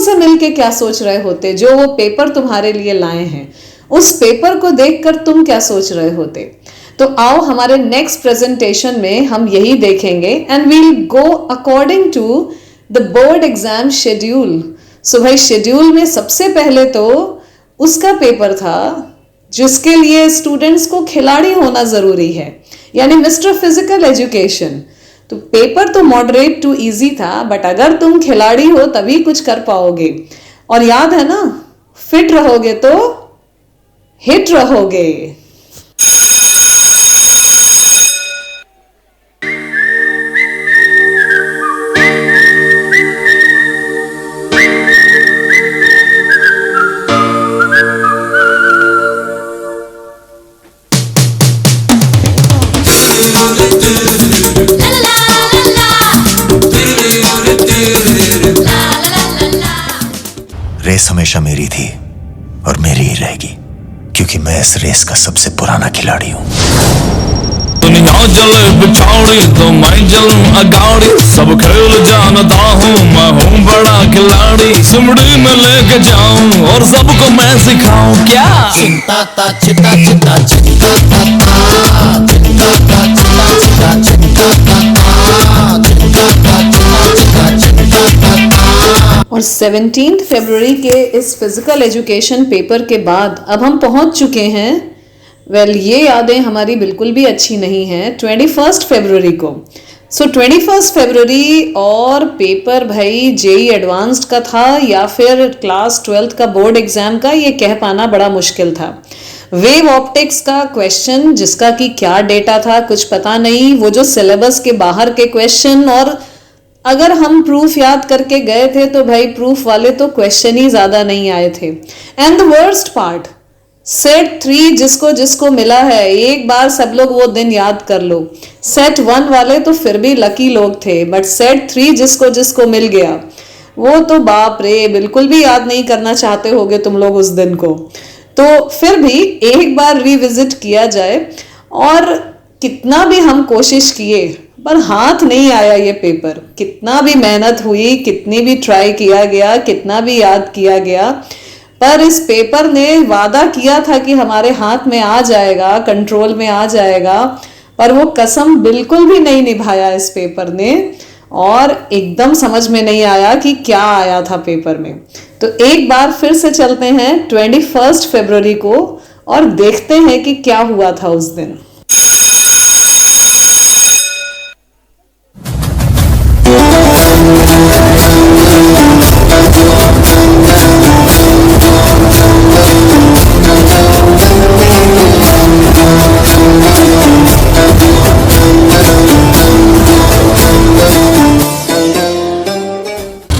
उनसे मिलके क्या सोच रहे होते, जो वो पेपर तुम्हारे लिए लाए हैं उस पेपर को देखकर तुम क्या सोच रहे होते। तो आओ हमारे नेक्स्ट प्रेजेंटेशन में हम यही देखेंगे and we'll go according to the board exam schedule. So भाई शेड्यूल में सबसे पहले तो उसका पेपर था जिसके लिए स्टूडेंट्स को खिलाड़ी होना जरूरी है, यानी मिस्टर फिजिकल एजुकेशन। तो पेपर तो मॉडरेट टू इजी था, बट अगर तुम खिलाड़ी हो तभी कुछ कर पाओगे। और याद है ना, फिट रहोगे तो हिट रहोगे। रेस हमेशा मेरी थी और मेरी ही रहेगी, क्योंकि मैं इस रेस का सबसे पुराना खिलाड़ी हूँ। दुनिया जले बिछौड़ी तो मैं जलूं अगाड़ी, सब खेल जानता हूँ, मैं हूँ बड़ा खिलाड़ी। सुमड़ी में लेके जाऊं और सबको मैं सिखाऊं क्या। चिंता ता चिता चिता चिंता ता चिंता ता चिता चिता चिंता ता चिंता ता चिता चिंता ता। और 17 फरवरी के इस फिजिकल एजुकेशन पेपर के बाद अब हम पहुंच चुके हैं, ये यादें हमारी बिल्कुल भी अच्छी नहीं हैं, 21 फरवरी को। सो 21 फरवरी और पेपर भाई जेई एडवांस्ड का था या फिर क्लास 12th का बोर्ड एग्जाम का, ये कह पाना बड़ा मुश्किल था। वेव ऑप्टिक्स का क्वेश्चन जिसका कि क्या डेटा था कुछ पता नहीं, वो जो सिलेबस के बाहर के क्वेश्चन, और अगर हम प्रूफ याद करके गए थे तो भाई प्रूफ वाले तो क्वेश्चन ही ज्यादा नहीं आए थे। And the worst part, set 3 जिसको जिसको मिला है एक बार सब लोग वो दिन याद कर लो। सेट 1 वाले तो फिर भी लकी लोग थे, बट सेट 3 जिसको जिसको मिल गया वो तो बाप रे बिल्कुल भी याद नहीं करना चाहते होगे तुम लोग उस दिन को। तो फिर भी एक बार रिविजिट किया जाए, और कितना भी हम कोशिश किए पर हाथ नहीं आया ये पेपर। कितना भी मेहनत हुई, कितनी भी ट्राई किया गया, कितना भी याद किया गया, पर इस पेपर ने वादा किया था कि हमारे हाथ में आ जाएगा, कंट्रोल में आ जाएगा, पर वो कसम बिल्कुल भी नहीं निभाया इस पेपर ने, और एकदम समझ में नहीं आया कि क्या आया था पेपर में। तो एक बार फिर से चलते हैं 21 फरवरी को और देखते हैं कि क्या हुआ था उस दिन।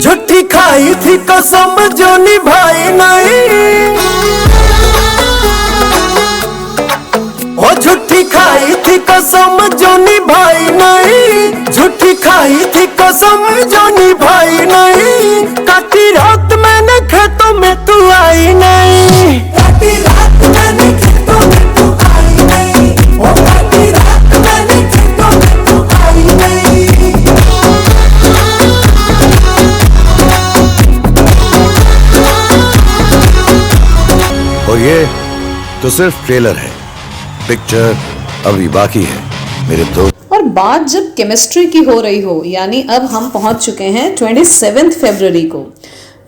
झूठी खाई थी कसम जो निभाई नहीं, ओ झूठी खाई थी कसम जो निभाई नहीं, झूठी खाई थी कसम जो निभाई नहीं। काटी रात मैंने खेतों में तू आई नहीं, काटी रात मैंने खेतों में तू आई नहीं, ओ काटी रात मैंने खेतों में तू आई नहीं। और ये तो सिर्फ ट्रेलर है, पिक्चर अभी बाकी है मेरे दोस्त। और बात जब केमिस्ट्री की हो रही हो, यानी अब हम पहुंच चुके हैं 27 फरवरी को,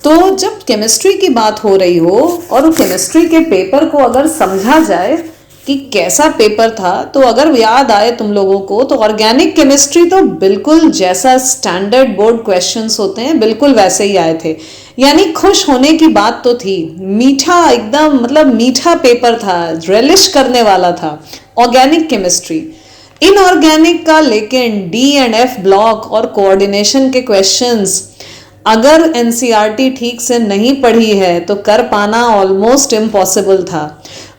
तो जब केमिस्ट्री की बात हो रही हो और केमिस्ट्री के पेपर को अगर समझा जाए कि कैसा पेपर था, तो अगर याद आए तुम लोगों को तो ऑर्गेनिक केमिस्ट्री तो बिल्कुल जैसा स्टैंडर्ड बोर्ड क्वेश्चंस होते हैं बिल्कुल वैसे ही आए थे। यानी खुश होने की बात तो थी, मीठा एकदम मतलब मीठा पेपर था, रेलिश करने वाला था ऑर्गेनिक केमिस्ट्री। इनऑर्गेनिक का लेकिन डी एंड एफ ब्लॉक और कोऑर्डिनेशन के क्वेश्चंस अगर एनसीईआरटी ठीक से नहीं पढ़ी है तो कर पाना ऑलमोस्ट इम्पॉसिबल था।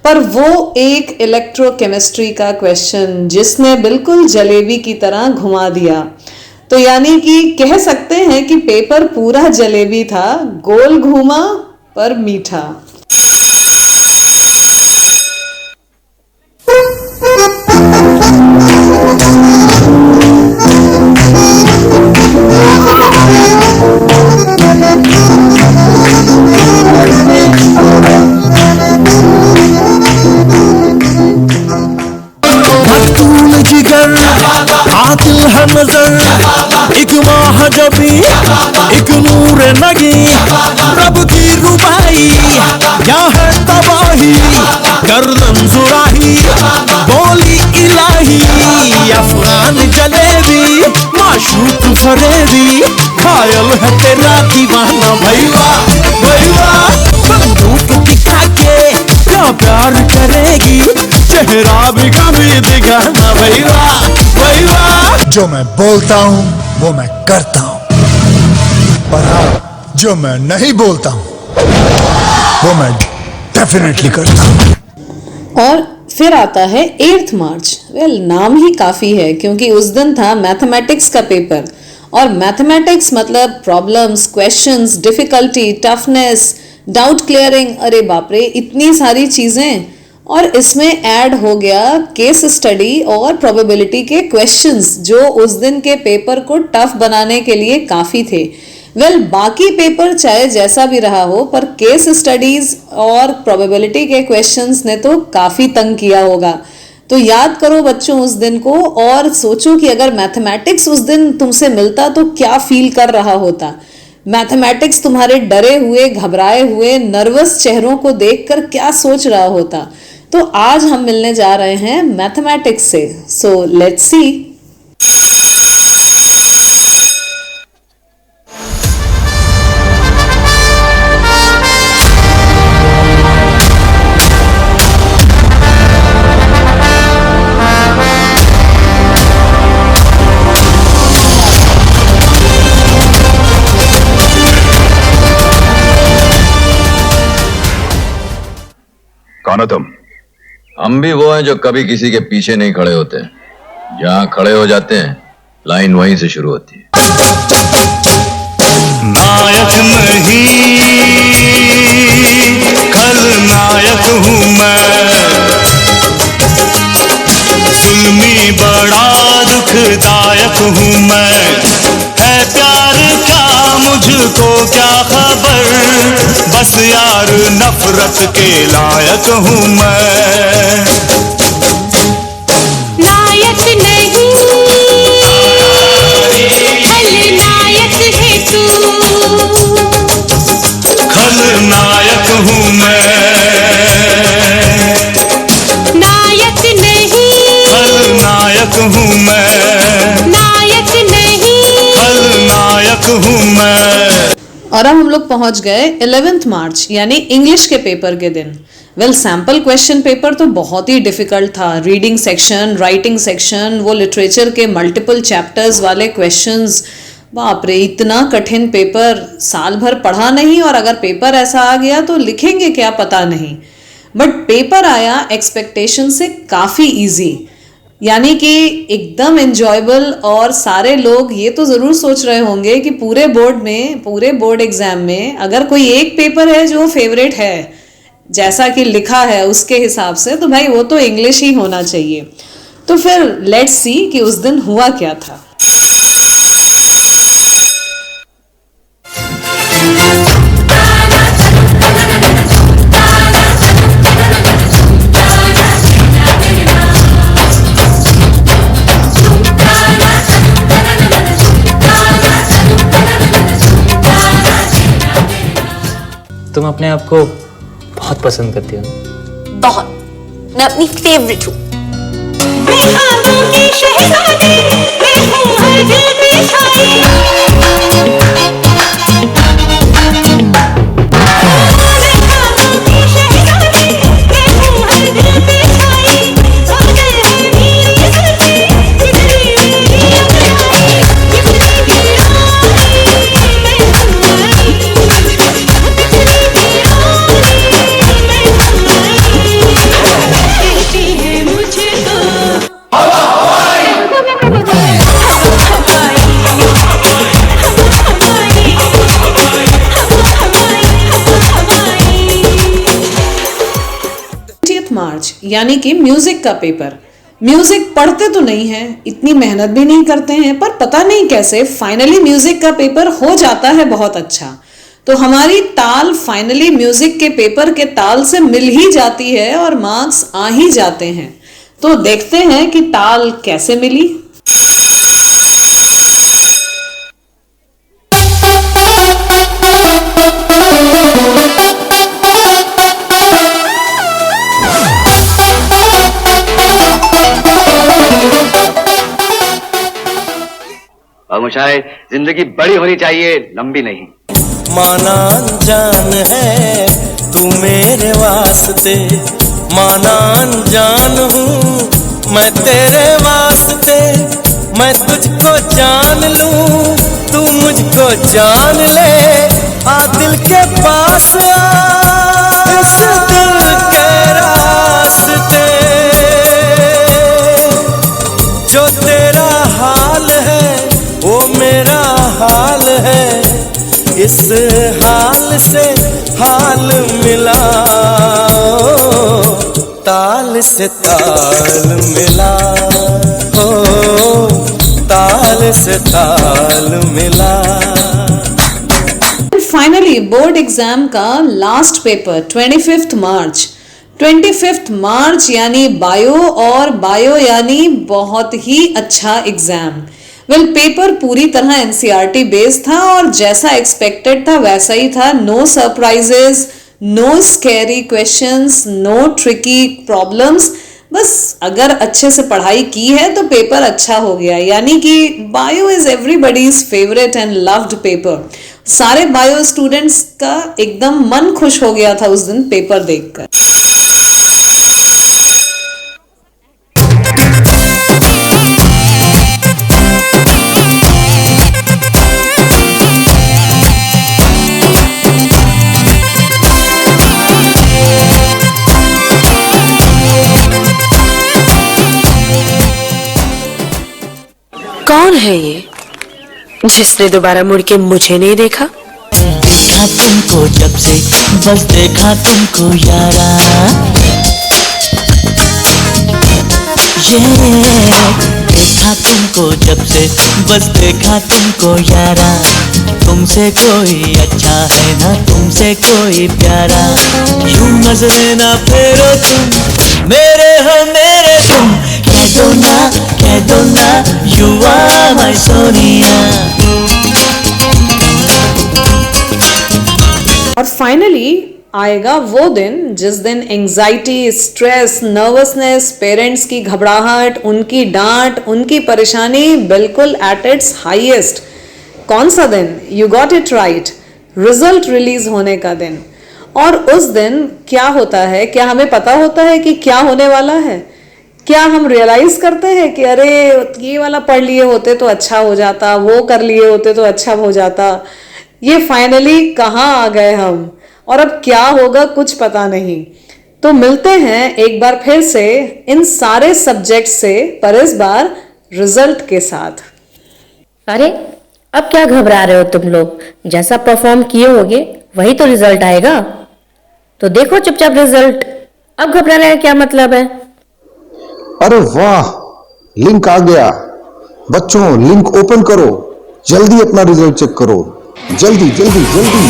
पर वो एक इलेक्ट्रोकेमिस्ट्री का क्वेश्चन जिसने बिल्कुल जलेबी की तरह घुमा दिया, तो यानी कि कह सकते हैं कि पेपर पूरा जलेबी था, गोल घूमा पर मीठा। है नजर, एक महाजबी, एक नूर नगी, रब की रुबाई क्या है तबाही, गर्दन सुराही बोली इलाही, अफगान जलेबी माशूक फरेबी, घायल है तेरा दीवाना भैया भैया, बंदूक दिखा के क्या प्यार करेगी, चेहरा भी कभी दिखाना भैया भैया। जो मैं बोलता हूँ वो मैं करता हूँ, पर हाँ जो मैं नहीं बोलता हूँ वो मैं डेफिनेटली करता हूँ। और फिर आता है 8th मार्च। नाम ही काफी है क्योंकि उस दिन था मैथमेटिक्स का पेपर, और मैथमेटिक्स मतलब problems, questions, difficulty, toughness, doubt clearing, अरे बाप रे इतनी सारी चीजें। और इसमें ऐड हो गया केस स्टडी और प्रोबेबिलिटी के क्वेश्चंस जो उस दिन के पेपर को टफ बनाने के लिए काफी थे। बाकी पेपर चाहे जैसा भी रहा हो, पर केस स्टडीज और प्रोबेबिलिटी के क्वेश्चंस ने तो काफी तंग किया होगा। तो याद करो बच्चों उस दिन को, और सोचो कि अगर मैथमेटिक्स उस दिन तुमसे मिलता तो क्या फील कर रहा होता। मैथमेटिक्स तुम्हारे डरे हुए, घबराए हुए, नर्वस चेहरों को देखकर क्या सोच रहा होता। तो आज हम मिलने जा रहे हैं मैथमेटिक्स से, सो लेट्स सी। कौन हो तुम? हम भी वो हैं जो कभी किसी के पीछे नहीं खड़े होते। जहां खड़े हो जाते हैं लाइन वहीं से शुरू होती है। नायक नहीं खलनायक हूँ मैं, जुल्मी बड़ा दुखदायक हूँ मैं, है प्यार क्या मुझको क्या खबर, बस यार नफरत के लायक हूँ मैं। नायक नहीं खलनायक है तू, खलनायक हूँ मैं, नायक नहीं खलनायक हूँ मैं, नायक नहीं खलनायक हूँ मैं। और अब हम लोग पहुंच गए 11th मार्च यानी इंग्लिश के पेपर के दिन। सैम्पल क्वेश्चन पेपर तो बहुत ही डिफिकल्ट था। रीडिंग सेक्शन, राइटिंग सेक्शन, वो लिटरेचर के मल्टीपल चैप्टर्स वाले क्वेश्चंस, बाप रे इतना कठिन पेपर, साल भर पढ़ा नहीं और अगर पेपर ऐसा आ गया तो लिखेंगे क्या पता नहीं। बट पेपर आया एक्सपेक्टेशन से काफी इजी, यानी कि एकदम एंजॉयबल। और सारे लोग ये तो जरूर सोच रहे होंगे कि पूरे बोर्ड एग्जाम में अगर कोई एक पेपर है जो फेवरेट है, जैसा कि लिखा है उसके हिसाब से, तो भाई वो तो इंग्लिश ही होना चाहिए। तो फिर लेट्स सी कि उस दिन हुआ क्या था। तुम अपने आप को बहुत पसंद करती हो ना? बहुत, मैं अपनी फेवरेट हूँ। मैं ख्वाबों की शहज़ादी, मैं हूँ हर दिल की छाई। मार्च यानी कि म्यूजिक का पेपर। म्यूजिक पढ़ते तो नहीं है, इतनी मेहनत भी नहीं करते हैं, पर पता नहीं कैसे फाइनली म्यूजिक का पेपर हो जाता है बहुत अच्छा। तो हमारी ताल फाइनली म्यूजिक के पेपर के ताल से मिल ही जाती है और मार्क्स आ ही जाते हैं। तो देखते हैं कि ताल कैसे मिली। पहुंचाए। जिंदगी बड़ी होनी चाहिए, लंबी नहीं। माना अनजान है तू मेरे वास्ते, माना अनजान हूँ मैं तेरे वास्ते। मैं तुझको जान लूं तू मुझको जान ले, आ दिल के पास आ इस दिल के रास्ते। जो तेरा हाल है वो मेरा हाल है, इस हाल से हाल मिला, ताल से ताल मिला, ओ ताल से ताल मिला। फाइनली बोर्ड एग्जाम का लास्ट पेपर 25 मार्च। 25 मार्च यानी बायो, और बायो यानी बहुत ही अच्छा एग्जाम। वेल पेपर पूरी तरह एनसीईआरटी बेस्ड था और जैसा एक्सपेक्टेड था वैसा ही था। No surprises, no scary questions, no tricky problems. बस अगर अच्छे से पढ़ाई की है तो पेपर अच्छा हो गया। यानी कि bio is everybody's favourite and loved paper. सारे बायो स्टूडेंट्स का एकदम मन खुश हो गया था उस दिन पेपर देखकर। कौन है ये जिसने दोबारा मुड़ के मुझे नहीं देखा? देखा तुमको जब से, बस देखा तुमको यारा, ये देखा तुमको जब से, बस देखा तुमको यारा। तुमसे कोई अच्छा है ना तुमसे कोई प्यारा, यूं नजरे ना फेरो तुम, मेरे हो मेरे तुम। कह दो ना you are my सोनिया। और फाइनली आएगा वो दिन जिस दिन एंजाइटी, स्ट्रेस, नर्वसनेस, पेरेंट्स की घबराहट, उनकी डांट, उनकी परेशानी बिल्कुल एट इट्स हाईएस्ट। कौन सा दिन? You got it right, result release होने का दिन। और उस दिन क्या होता है, क्या हमें पता होता है कि क्या होने वाला है? क्या हम रियलाइज करते हैं कि अरे ये वाला पढ़ लिए होते तो अच्छा हो जाता, वो कर लिए होते तो अच्छा हो जाता? ये फाइनली कहाँ आ गए हम, और अब क्या होगा कुछ पता नहीं। तो मिलते हैं एक बार फिर से इन सारे सब्जेक्ट से, पर इस बार रिजल्ट के साथ। अरे अब क्या घबरा रहे हो तुम लोग? जैसा परफॉर्म किए होगे वही तो रिजल्ट आएगा। तो देखो चुपचाप रिजल्ट। अब घबराने का क्या मतलब है? अरे वाह, लिंक आ गया। बच्चों लिंक ओपन करो, जल्दी अपना रिजल्ट चेक करो, जल्दी जल्दी जल्दी।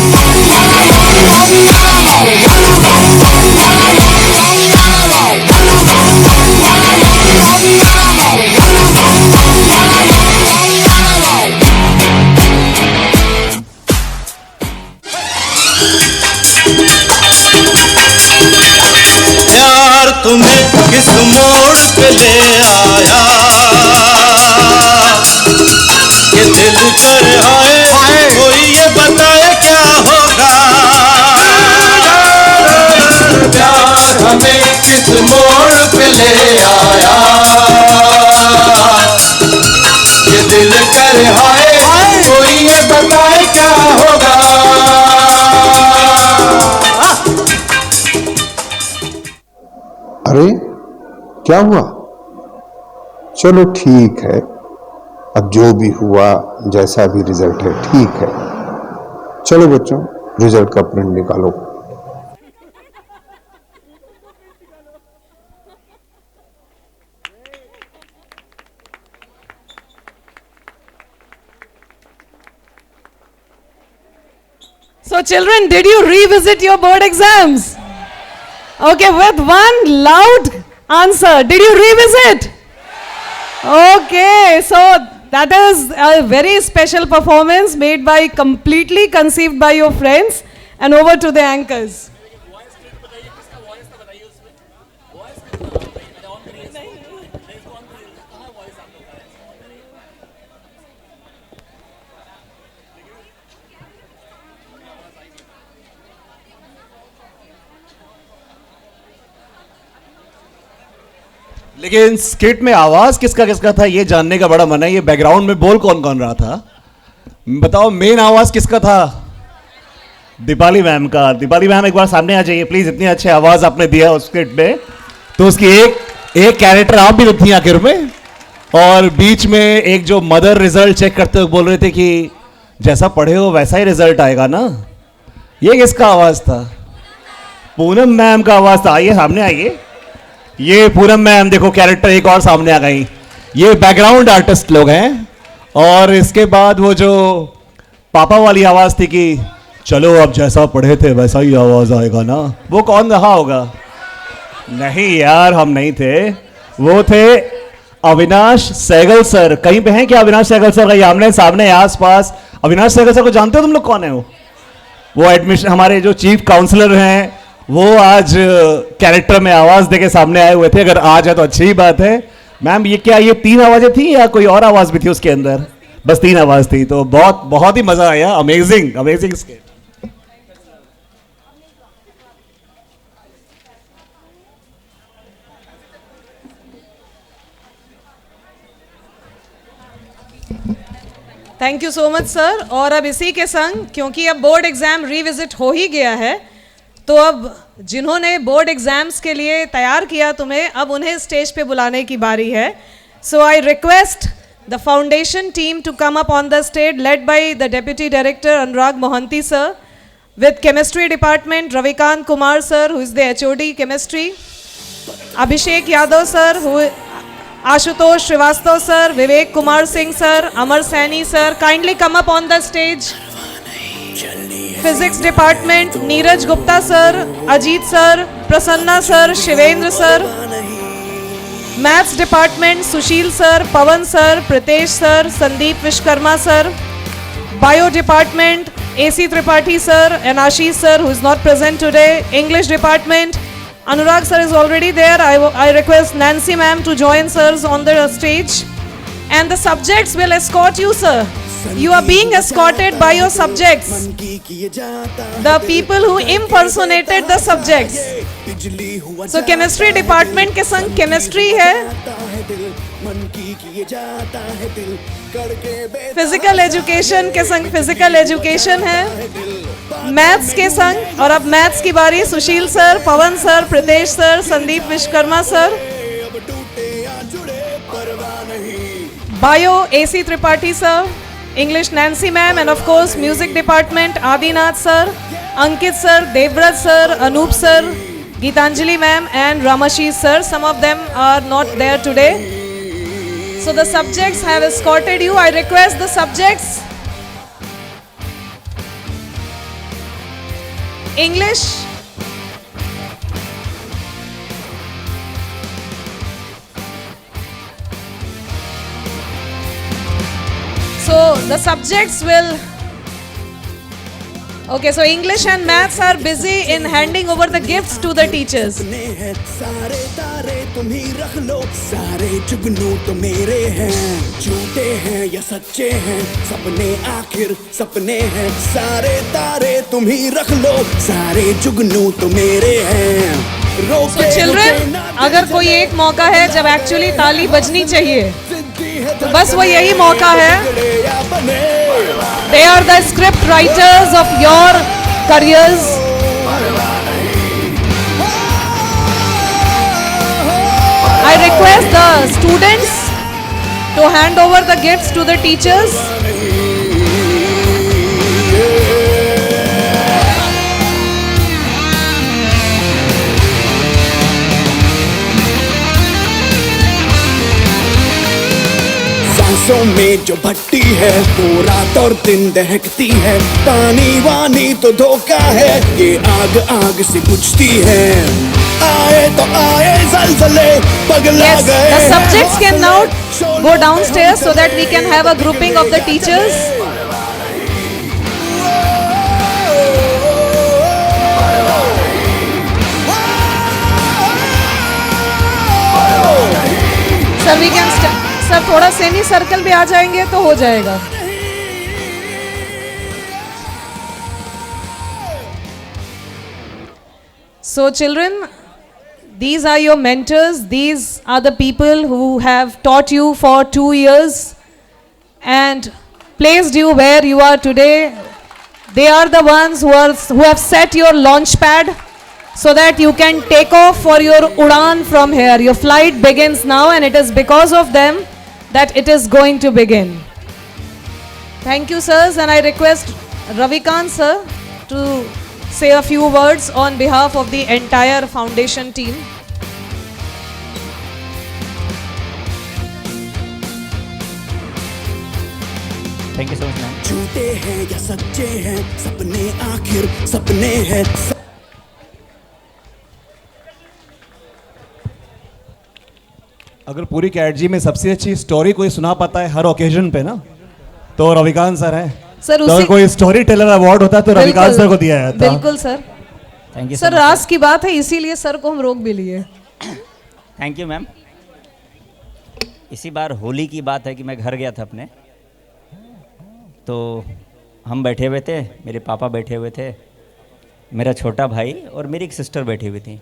प्यार तुम्हें किस मोड़ पे ले आया, ये दिल कर आए, कोई ये बताए क्या होगा। प्यार हमें किस मोड़ पे ले आया, ये दिल कर आए, कोई ये बताए क्या होगा। अरे क्या हुआ? चलो ठीक है, अब जो भी हुआ, जैसा भी रिजल्ट है ठीक है। चलो बच्चों रिजल्ट का प्रिंट निकालो। So children, did you revisit your board exams? Okay, with one loud answer. Did you revisit? Okay, so that is a very special performance made by, completely conceived by your friends. And over to the anchors. लेकिन skit में आवाज किसका किसका था ये जानने का बड़ा मन है। ये बैकग्राउंड में बोल कौन कौन रहा था बताओ। मेन आवाज किसका था? दीपाली मैम का। दीपाली मैम एक बार सामने आ जाइए प्लीज। इतनी अच्छी आवाज आपने दिया उस स्किट में, तो उसकी एक कैरेक्टर आप भी थी आखिर में। और बीच में एक जो मदर रिजल्ट चेक करते हुए बोल रहे थे कि जैसा पढ़े हो वैसा ही रिजल्ट आएगा ना, ये किसका आवाज था? पूनम मैम का आवाज था। आइए सामने आइए। ये पूनम मैम देखो, कैरेक्टर एक और सामने आ गई। ये बैकग्राउंड आर्टिस्ट लोग हैं। और इसके बाद वो जो पापा वाली आवाज थी कि चलो अब जैसा पढ़े थे वैसा ही आवाज आएगा ना, वो कौन रहा होगा? नहीं यार, हम नहीं थे, वो थे अविनाश सहगल सर। कहीं पे हैं क्या अविनाश सहगल सर? कहीं आमने सामने आस पास। अविनाश सहगल सर को जानते हो तुम लोग? कौन है वो एडमिशन हमारे जो चीफ काउंसलर हैं, वो आज कैरेक्टर में आवाज देके सामने आए हुए थे। अगर आ जाए तो अच्छी ही बात है। मैम ये क्या, ये 3 आवाजें थी या कोई और आवाज भी थी उसके अंदर? बस 3 आवाज थी। तो बहुत बहुत ही मजा आया। Amazing amazing skit. Thank you so much sir. और अब इसी के संग, क्योंकि अब बोर्ड एग्जाम रिविजिट हो ही गया है, तो अब जिन्होंने बोर्ड एग्जाम्स के लिए तैयार किया तुम्हें, अब उन्हें स्टेज पे बुलाने की बारी है। So I request the foundation team to come up on the stage, led by the deputy director Anurag Mohanty sir, with chemistry department Ravikant Kumar sir, who is the HOD chemistry, Abhishek Yadav sir, who Ashutosh Srivastav sir, Vivek Kumar Singh sir, Amar Saini sir, kindly come up on the stage. Physics department Neeraj Gupta sir, Ajit sir, Prasanna sir, Shivendra sir. Maths department Sushil sir, Pawan sir, Pritesh sir, Sandeep Vishkarma sir. Bio department AC Tripathi sir and Ashish sir, who is not present today. English department Anurag sir is already there. I request Nancy ma'am to join sirs on the stage. And the subjects will escort you, sir. You are being escorted by your subjects, the people who impersonated the subjects. So chemistry department के संग chemistry है, physical education के संग physical education है, maths के संग, और अब maths की बारी Sushil sir, Pawan sir, Pritesh sir, Sandeep Vishwakarma sir. Bio AC Tripathi sir, English Nancy ma'am, and of course music department Adinath sir, Ankit sir, Devrat sir, Anup sir, Geetanjali ma'am and Ramashish sir. Some of them are not there today. So the subjects have escorted you. I request the subjects. English. So the subjects will, okay, so English and maths are busy in handing over the gifts to the teachers. सारे तारे तुम ही रख लो, सारे जुगनू तो मेरे हैं, झूठे हैं या सच्चे हैं, सपने आखिर सपने हैं, सारे तारे तुम ही रख लो, सारे जुगनू तो मेरे हैं. So children, अगर कोई एक मौका है जब एक्चुअली ताली बजनी चाहिए, तो बस वो यही मौका है. They are the script writers of your careers. I request the students to hand over the gifts to the teachers. सांसों में जो भट्टी है वो रात और दिन दहकती है, पानी वानी तो धोखा है, ये आग आग से बुझती है. आए तो आए ज़लज़ले पगला गए. The subjects can now go downstairs so that we can have a grouping of the teachers. Sir, we can sir थोड़ा सेमी सर्कल भी आ जाएंगे तो हो जाएगा. So children, These are your mentors. These are the people who have taught you for 2 years and placed you where you are today. They are the ones who have set your launch pad so that you can take off for your udan from here. Your flight begins now, and it is because of them that it is going to begin. Thank you, sirs, and I request Ravikant sir to say a few words on behalf of the entire foundation team. Thank you so much, ma'am. झूठे हैं या सच्चे हैं सपने, आखिर सपने हैं। अगर पूरी कैटजी में सबसे अच्छी स्टोरी कोई सुना पाता है हर ओकेजन पे ना, तो रविकांत सर है। सर तो अगर कोई स्टोरी टेलर अवार्ड होता तो रविकांत सर को दिया जाता। बिल्कुल सर। थैंक यू सर, रास की बात है, इसीलिए सर को हम रोक भी लिए। Thank you ma'am. इसी बार होली की बात है कि मैं घर गया था अपने, तो हम बैठे हुए थे, मेरे पापा बैठे हुए थे, मेरा छोटा भाई और मेरी एक सिस्टर बैठी हुई थी।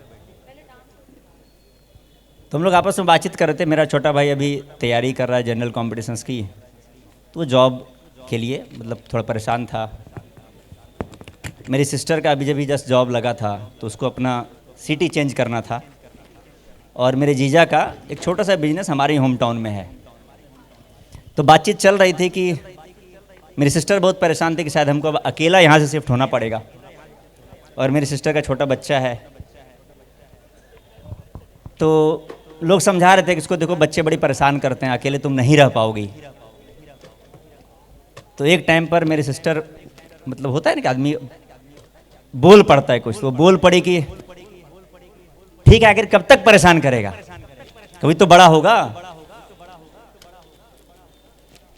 तो हम लोग आपस में बातचीत कर रहे थे। मेरा छोटा भाई अभी तैयारी कर रहा है जनरल कॉम्पिटिशन्स की, तो वो जॉब के लिए मतलब थोड़ा परेशान था। मेरी सिस्टर का अभी जस्ट जॉब लगा था, तो उसको अपना सिटी चेंज करना था। और मेरे जीजा का एक छोटा सा बिजनेस हमारे होम टाउन में है। तो बातचीत चल रही थी कि मेरी सिस्टर बहुत परेशान थी कि शायद हमको अब अकेला यहाँ से शिफ्ट होना पड़ेगा, और मेरी सिस्टर का छोटा बच्चा है। तो लोग समझा रहे थे कि इसको देखो बच्चे बड़ी परेशान करते हैं, अकेले तुम नहीं रह पाओगी। तो एक टाइम पर मेरी सिस्टर, मतलब होता है ना कि आदमी बोल पड़ता है कुछ, तो बोल पड़ी कि ठीक है, आखिर कब तक परेशान करेगा, कभी तो बड़ा होगा।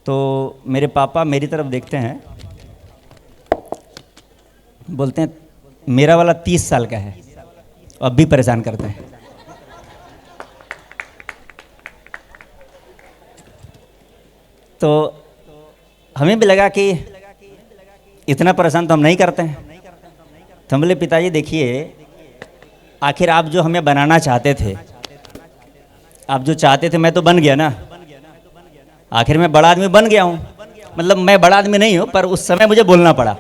तो मेरे पापा मेरी तरफ देखते हैं, बोलते हैं मेरा वाला 30 साल का है, अब भी परेशान करते हैं। तो हमें भी लगा कि इतना परेशान तो हम नहीं करते हैं। तो हम बोले पिताजी देखिए, आखिर आप जो हमें बनाना चाहते थे, आप जो चाहते थे मैं तो बन गया ना, आखिर मैं बड़ा आदमी बन गया हूँ। मतलब मैं बड़ा आदमी नहीं हूँ, पर उस समय मुझे बोलना पड़ा।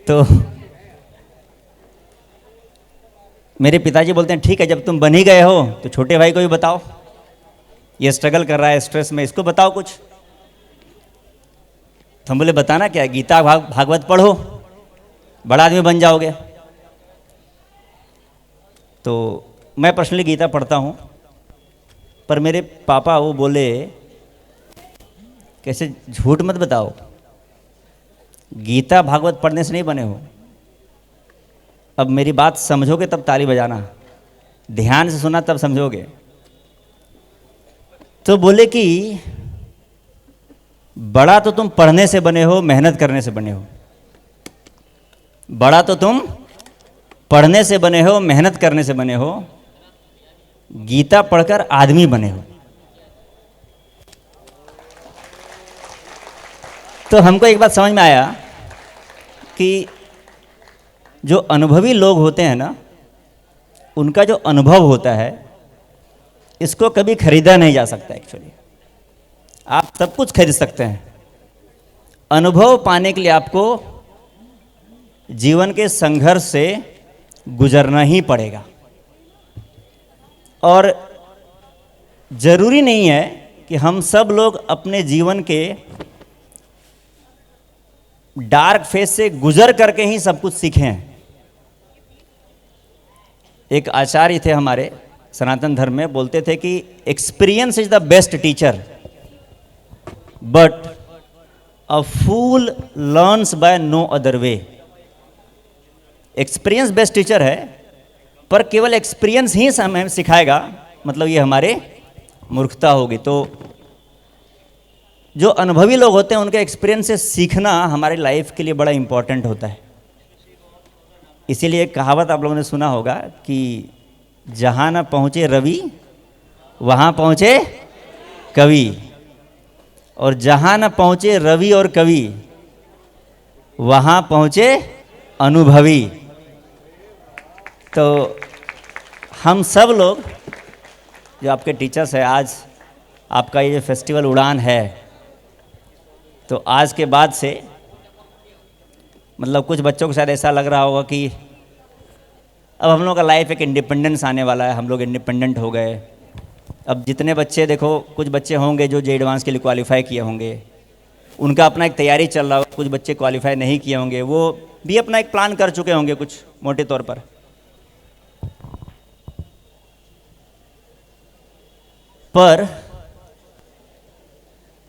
तो मेरे पिताजी बोलते हैं ठीक है, जब तुम बन ही गए हो तो छोटे भाई को भी बताओ, ये स्ट्रगल कर रहा है स्ट्रेस में, इसको बताओ कुछ। तो हम बोले बताना क्या, गीता भागवत पढ़ो, बड़ा आदमी बन जाओगे। तो मैं पर्सनली गीता पढ़ता हूँ, पर मेरे पापा वो बोले कैसे झूठ मत बताओ, गीता भागवत पढ़ने से नहीं बने हो। अब मेरी बात समझोगे तब ताली बजाना, ध्यान से सुना तब समझोगे। तो बोले कि बड़ा तो तुम पढ़ने से बने हो, मेहनत करने से बने हो। बड़ा तो तुम पढ़ने से बने हो, मेहनत करने से बने हो, गीता पढ़कर आदमी बने हो। तो हमको एक बात समझ में आया कि जो अनुभवी लोग होते हैं ना, उनका जो अनुभव होता है, इसको कभी खरीदा नहीं जा सकता। एक्चुअली आप सब कुछ खरीद सकते हैं, अनुभव पाने के लिए आपको जीवन के संघर्ष से गुजरना ही पड़ेगा। और जरूरी नहीं है कि हम सब लोग अपने जीवन के डार्क फेज से गुजर करके ही सब कुछ सीखें। एक आचार्य थे हमारे सनातन धर्म में, बोलते थे कि experience is the best teacher, but a fool learns by no other way. Experience best teacher है, पर केवल एक्सपीरियंस ही हमें सिखाएगा, मतलब ये हमारे मूर्खता होगी। तो जो अनुभवी लोग होते हैं उनके एक्सपीरियंस से सीखना हमारी लाइफ के लिए बड़ा इम्पोर्टेंट होता है। इसीलिए एक कहावत आप लोगों ने सुना होगा कि जहाँ न पहुँचे रवि वहाँ पहुँचे कवि, और जहाँ न पहुँचे रवि और कवि वहाँ पहुँचे अनुभवी। तो हम सब लोग जो आपके टीचर्स हैं, आज आपका ये जो फेस्टिवल उड़ान है, तो आज के बाद से मतलब कुछ बच्चों को शायद ऐसा लग रहा होगा कि अब हम लोगों का लाइफ एक इंडिपेंडेंस आने वाला है, हम लोग इंडिपेंडेंट हो गए। अब जितने बच्चे, देखो कुछ बच्चे होंगे जो जे एडवांस के लिए क्वालिफाई किए होंगे, उनका अपना एक तैयारी चल रहा होगा, कुछ बच्चे क्वालिफाई नहीं किए होंगे, वो भी अपना एक प्लान कर चुके होंगे कुछ मोटे तौर पर। पर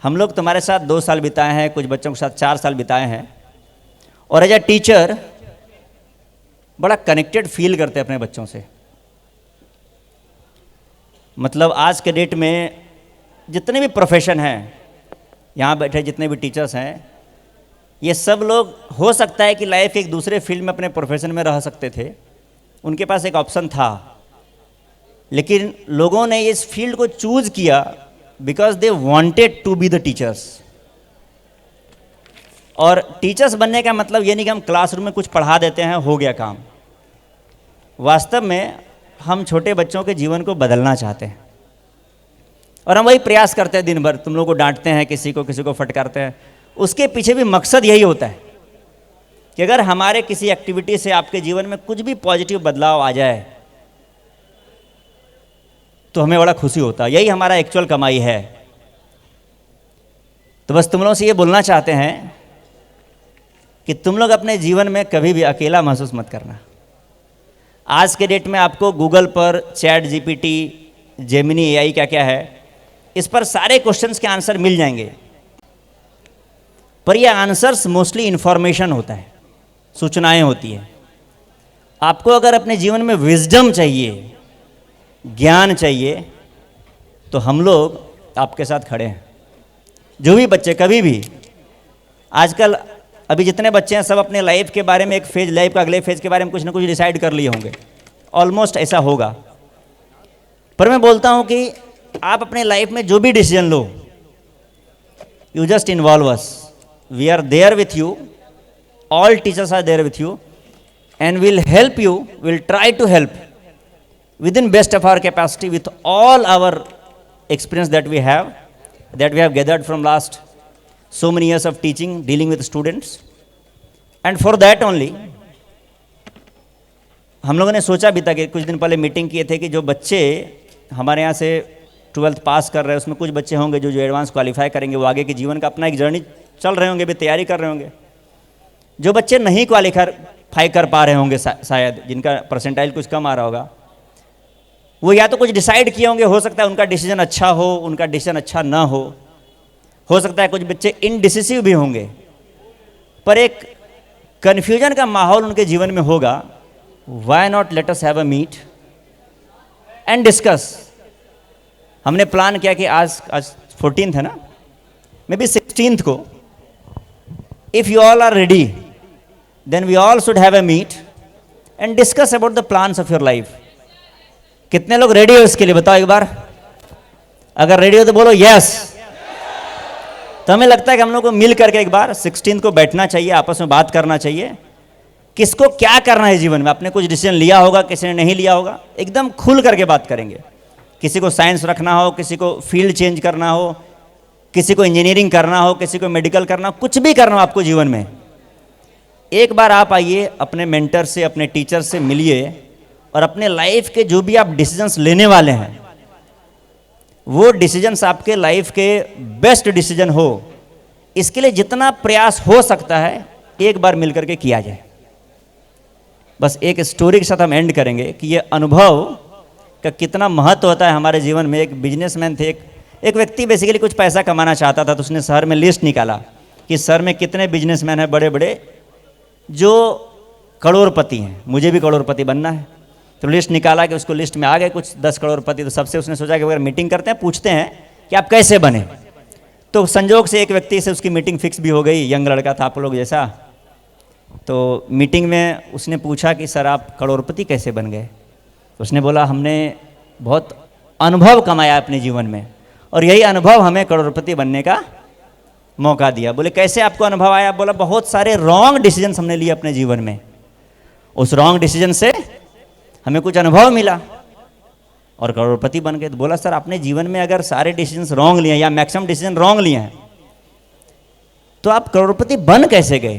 हम लोग तुम्हारे साथ 2 साल बिताए हैं, कुछ बच्चों के साथ 4 साल बिताए हैं, और एज अ टीचर बड़ा कनेक्टेड फील करते हैं अपने बच्चों से। मतलब आज के डेट में जितने भी प्रोफेशन हैं, यहाँ बैठे जितने भी टीचर्स हैं, ये सब लोग हो सकता है कि लाइफ के एक दूसरे फील्ड में अपने प्रोफेशन में रह सकते थे, उनके पास एक ऑप्शन था, लेकिन लोगों ने इस फील्ड को चूज किया because they wanted to be the teachers. और टीचर्स बनने का मतलब ये नहीं कि हम क्लासरूम में कुछ पढ़ा देते हैं, हो गया काम। वास्तव में हम छोटे बच्चों के जीवन को बदलना चाहते हैं, और हम वही प्रयास करते हैं दिन भर। तुम लोगों को डांटते हैं, किसी को फटकारते हैं, उसके पीछे भी मकसद यही होता है कि अगर हमारे किसी एक्टिविटी से आपके जीवन में कुछ भी पॉजिटिव बदलाव आ जाए तो हमें बड़ा खुशी होता है। यही हमारा एक्चुअल कमाई है। तो बस तुम लोगों से ये बोलना चाहते हैं कि तुम लोग अपने जीवन में कभी भी अकेला महसूस मत करना। आज के डेट में आपको गूगल पर चैट जीपीटी, जेमिनी एआई क्या क्या है, इस पर सारे क्वेश्चंस के आंसर मिल जाएंगे, पर ये आंसर्स मोस्टली इंफॉर्मेशन होता है, सूचनाएं होती हैं। आपको अगर अपने जीवन में विजडम चाहिए, ज्ञान चाहिए, तो हम लोग आपके साथ खड़े हैं। जो भी बच्चे कभी भी, आजकल अभी जितने बच्चे हैं सब अपने लाइफ के बारे में एक फेज, लाइफ का अगले फेज के बारे में कुछ ना कुछ डिसाइड कर लिए होंगे, ऑलमोस्ट ऐसा होगा। पर मैं बोलता हूं कि आप अपने लाइफ में जो भी डिसीजन लो, you just involve us, we are there with you, all teachers are there with you, and will help you, will try to help within best of our capacity with all our experience that we have gathered from last so many years of teaching, dealing with students. And for that only हम लोगों ने सोचा भी था कि कुछ दिन पहले मीटिंग किए थे कि जो बच्चे हमारे यहाँ से 12th पास कर रहे हैं, उसमें कुछ बच्चे होंगे जो एडवांस क्वालिफाई करेंगे, वो आगे के जीवन का अपना एक जर्नी चल रहे होंगे, भी तैयारी कर रहे होंगे। जो बच्चे नहीं क्वालिफाई कर पा रहे होंगे, शायद जिनका परसेंटाइल कुछ कम आ रहा होगा, वो या तो कुछ डिसाइड किए होंगे, हो सकता है उनका डिसीजन अच्छा हो, उनका डिसीजन अच्छा ना हो सकता है कुछ बच्चे इनडिसिसिव भी होंगे, पर एक कन्फ्यूजन का माहौल उनके जीवन में होगा। Why not let us have a meet and discuss. हमने प्लान किया कि आज 14th है ना, मे बी 16th को, if you all are ready then we all should have a meet and discuss about the plans of your life. कितने लोग ready हो इसके लिए, बताओ एक बार। अगर रेडी हो तो बोलो यस। तो हमें लगता है कि हम लोग को मिल करके एक बार 16th को बैठना चाहिए, आपस में बात करना चाहिए, किसको क्या करना है जीवन में। आपने कुछ डिसीजन लिया होगा, किसी ने नहीं लिया होगा, एकदम खुल करके बात करेंगे। किसी को साइंस रखना हो, किसी को फील्ड चेंज करना हो, किसी को इंजीनियरिंग करना हो, किसी को मेडिकल करना हो, कुछ भी करना हो आपको जीवन में, एक बार आप आइए, अपने मेंटर से, अपने टीचर से मिलिए, और अपने लाइफ के जो भी आप डिसीजंस लेने वाले हैं, वो डिसीजंस आपके लाइफ के बेस्ट डिसीजन हो, इसके लिए जितना प्रयास हो सकता है एक बार मिलकर के किया जाए। बस एक स्टोरी के साथ हम एंड करेंगे कि ये अनुभव का कितना महत्व होता है हमारे जीवन में। एक बिजनेसमैन थे, एक व्यक्ति बेसिकली कुछ पैसा कमाना चाहता था, तो उसने शहर में लिस्ट निकाला कि शहर में कितने बिजनेसमैन हैं बड़े बड़े जो करोड़पति हैं, मुझे भी करोड़पति बनना है। तो लिस्ट निकाला कि उसको लिस्ट में आ गए कुछ 10 करोड़पति। तो सबसे उसने सोचा कि अगर मीटिंग करते हैं, पूछते हैं कि आप कैसे बने। तो संजोग से एक व्यक्ति से उसकी मीटिंग फिक्स भी हो गई, यंग लड़का था आप लोग जैसा। तो मीटिंग में उसने पूछा कि सर आप करोड़पति कैसे बन गए। उसने बोला हमने बहुत अनुभव कमाया अपने जीवन में, और यही अनुभव हमें करोड़पति बनने का मौका दिया। बोले कैसे आपको अनुभव आया। बोला बहुत सारे रॉन्ग डिसीजंस हमने लिए अपने जीवन में, उस रॉन्ग डिसीजन से हमें कुछ अनुभव मिला, और करोड़पति बन गए। तो बोला सर अपने जीवन में अगर सारे डिसीजन रॉन्ग लिए हैं या मैक्सिमम डिसीजन रॉन्ग लिए हैं तो आप करोड़पति बन कैसे गए?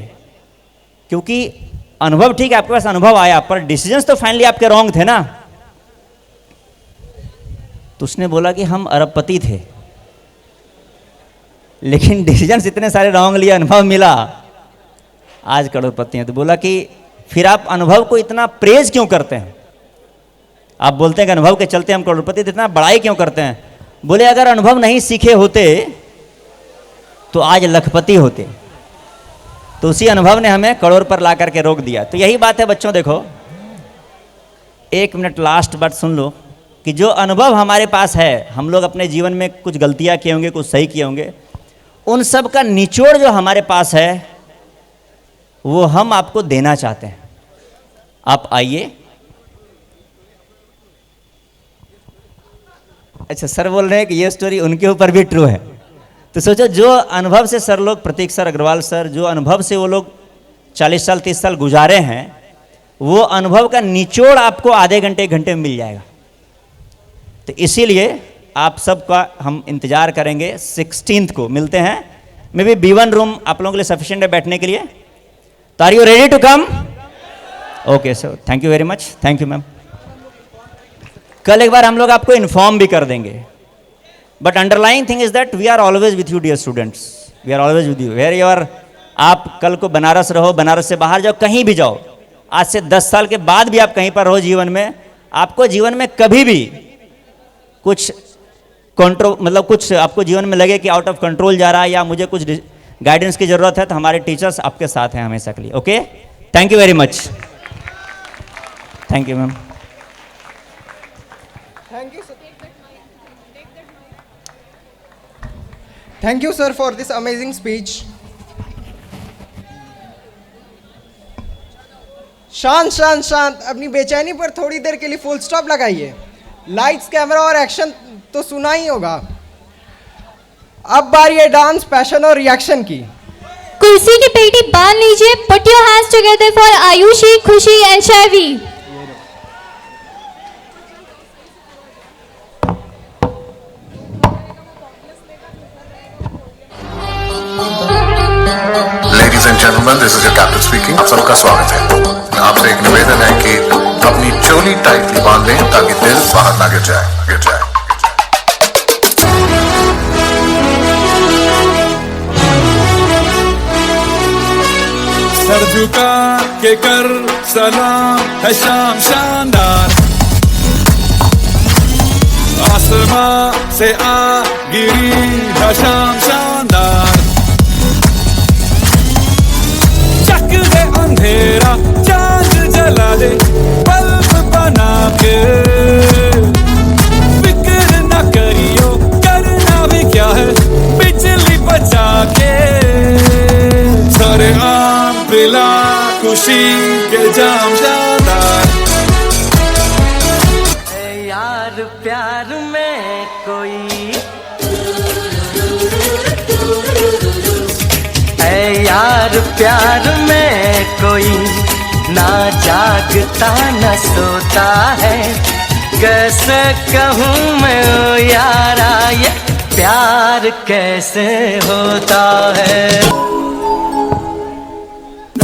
क्योंकि अनुभव ठीक है, आपके पास अनुभव आया, पर डिसीजंस तो फाइनली आपके रॉन्ग थे ना। तो उसने बोला कि हम अरबपति थे, लेकिन डिसीजंस इतने सारे रॉन्ग लिए, अनुभव मिला, आज करोड़पति हैं। तो बोला कि फिर आप अनुभव को इतना प्रेज क्यों करते हैं? आप बोलते हैं कि अनुभव के चलते हम करोड़पति, तो इतना बड़ाई क्यों करते हैं? बोले अगर अनुभव नहीं सीखे होते तो आज लखपति होते। तो उसी अनुभव ने हमें करोड़ पर ला करके रोक दिया। तो यही बात है बच्चों, देखो 1 मिनट लास्ट बात सुन लो कि जो अनुभव हमारे पास है, हम लोग अपने जीवन में कुछ गलतियां किए होंगे, कुछ सही किए होंगे, उन सब का निचोड़ जो हमारे पास है वो हम आपको देना चाहते हैं। आप आइए। अच्छा, सर बोल रहे हैं कि ये स्टोरी उनके ऊपर भी ट्रू है। तो सोचो जो अनुभव से सर लोग, प्रतीक सर, अग्रवाल सर, जो अनुभव से वो लोग 40 साल 30 साल गुजारे हैं, वो अनुभव का निचोड़ आपको आधे घंटे 1 घंटे में मिल जाएगा। तो इसीलिए आप सबका हम इंतजार करेंगे 16th को मिलते हैं। मे बी B1 रूम आप लोगों के लिए सफिशिएंट है बैठने के लिए। तो are you ready to come? Okay sir, thank you very much. Thank you ma'am. कल एक बार हम लोग आपको इन्फॉर्म भी कर देंगे, but underlying thing is that we are always with you dear students, we are always with you where you are. आप कल को बनारस रहो, बनारस से बाहर जाओ, कहीं भी जाओ, आज से 10 साल के बाद भी आप कहीं पर रहो जीवन में, आपको जीवन में कभी भी कुछ मतलब कुछ आपको जीवन में लगे कि आउट ऑफ कंट्रोल जा रहा है या मुझे कुछ गाइडेंस की जरूरत है, तो हमारे टीचर्स आपके साथ हैं हमेशा के लिए। Okay, thank you very much. Thank you ma'am. Thank you sir for this amazing speech. शांत शांत शांत, अपनी बेचैनी पर थोड़ी देर के लिए फुल स्टॉप लगाइए। लाइट्स, कैमरा और एक्शन तो सुना ही होगा। अब बारी है डांस, पैशन और रिएक्शन की। कुर्सी की पेटी बांध लीजिए। Put your hands together for Ayushi, खुशी and Shaivi. Ladies and gentlemen, this is your captain speaking. आप सबका स्वागत है। आपसे एक निवेदन है कि अपनी चोली टाइटली बांध लें ताकि दिल बाहर ना गिर जाए। सर झुका के कर सलाम है शाम शानदार, आसमां से आ गिरी है शाम शानदार। चक दे अंधेरा, चांद जला दे, बल्ब बना के, फिक्र न करियो करना भी क्या है, बिजली बचा के। सारे आम पिला खुशी के जाम शानदार। यार प्यार में कोई, ऐ यार प्यार में कोई ना जागता न सोता है। कैसे कहूँ मैं ओ यारा, ये प्यार कैसे होता है।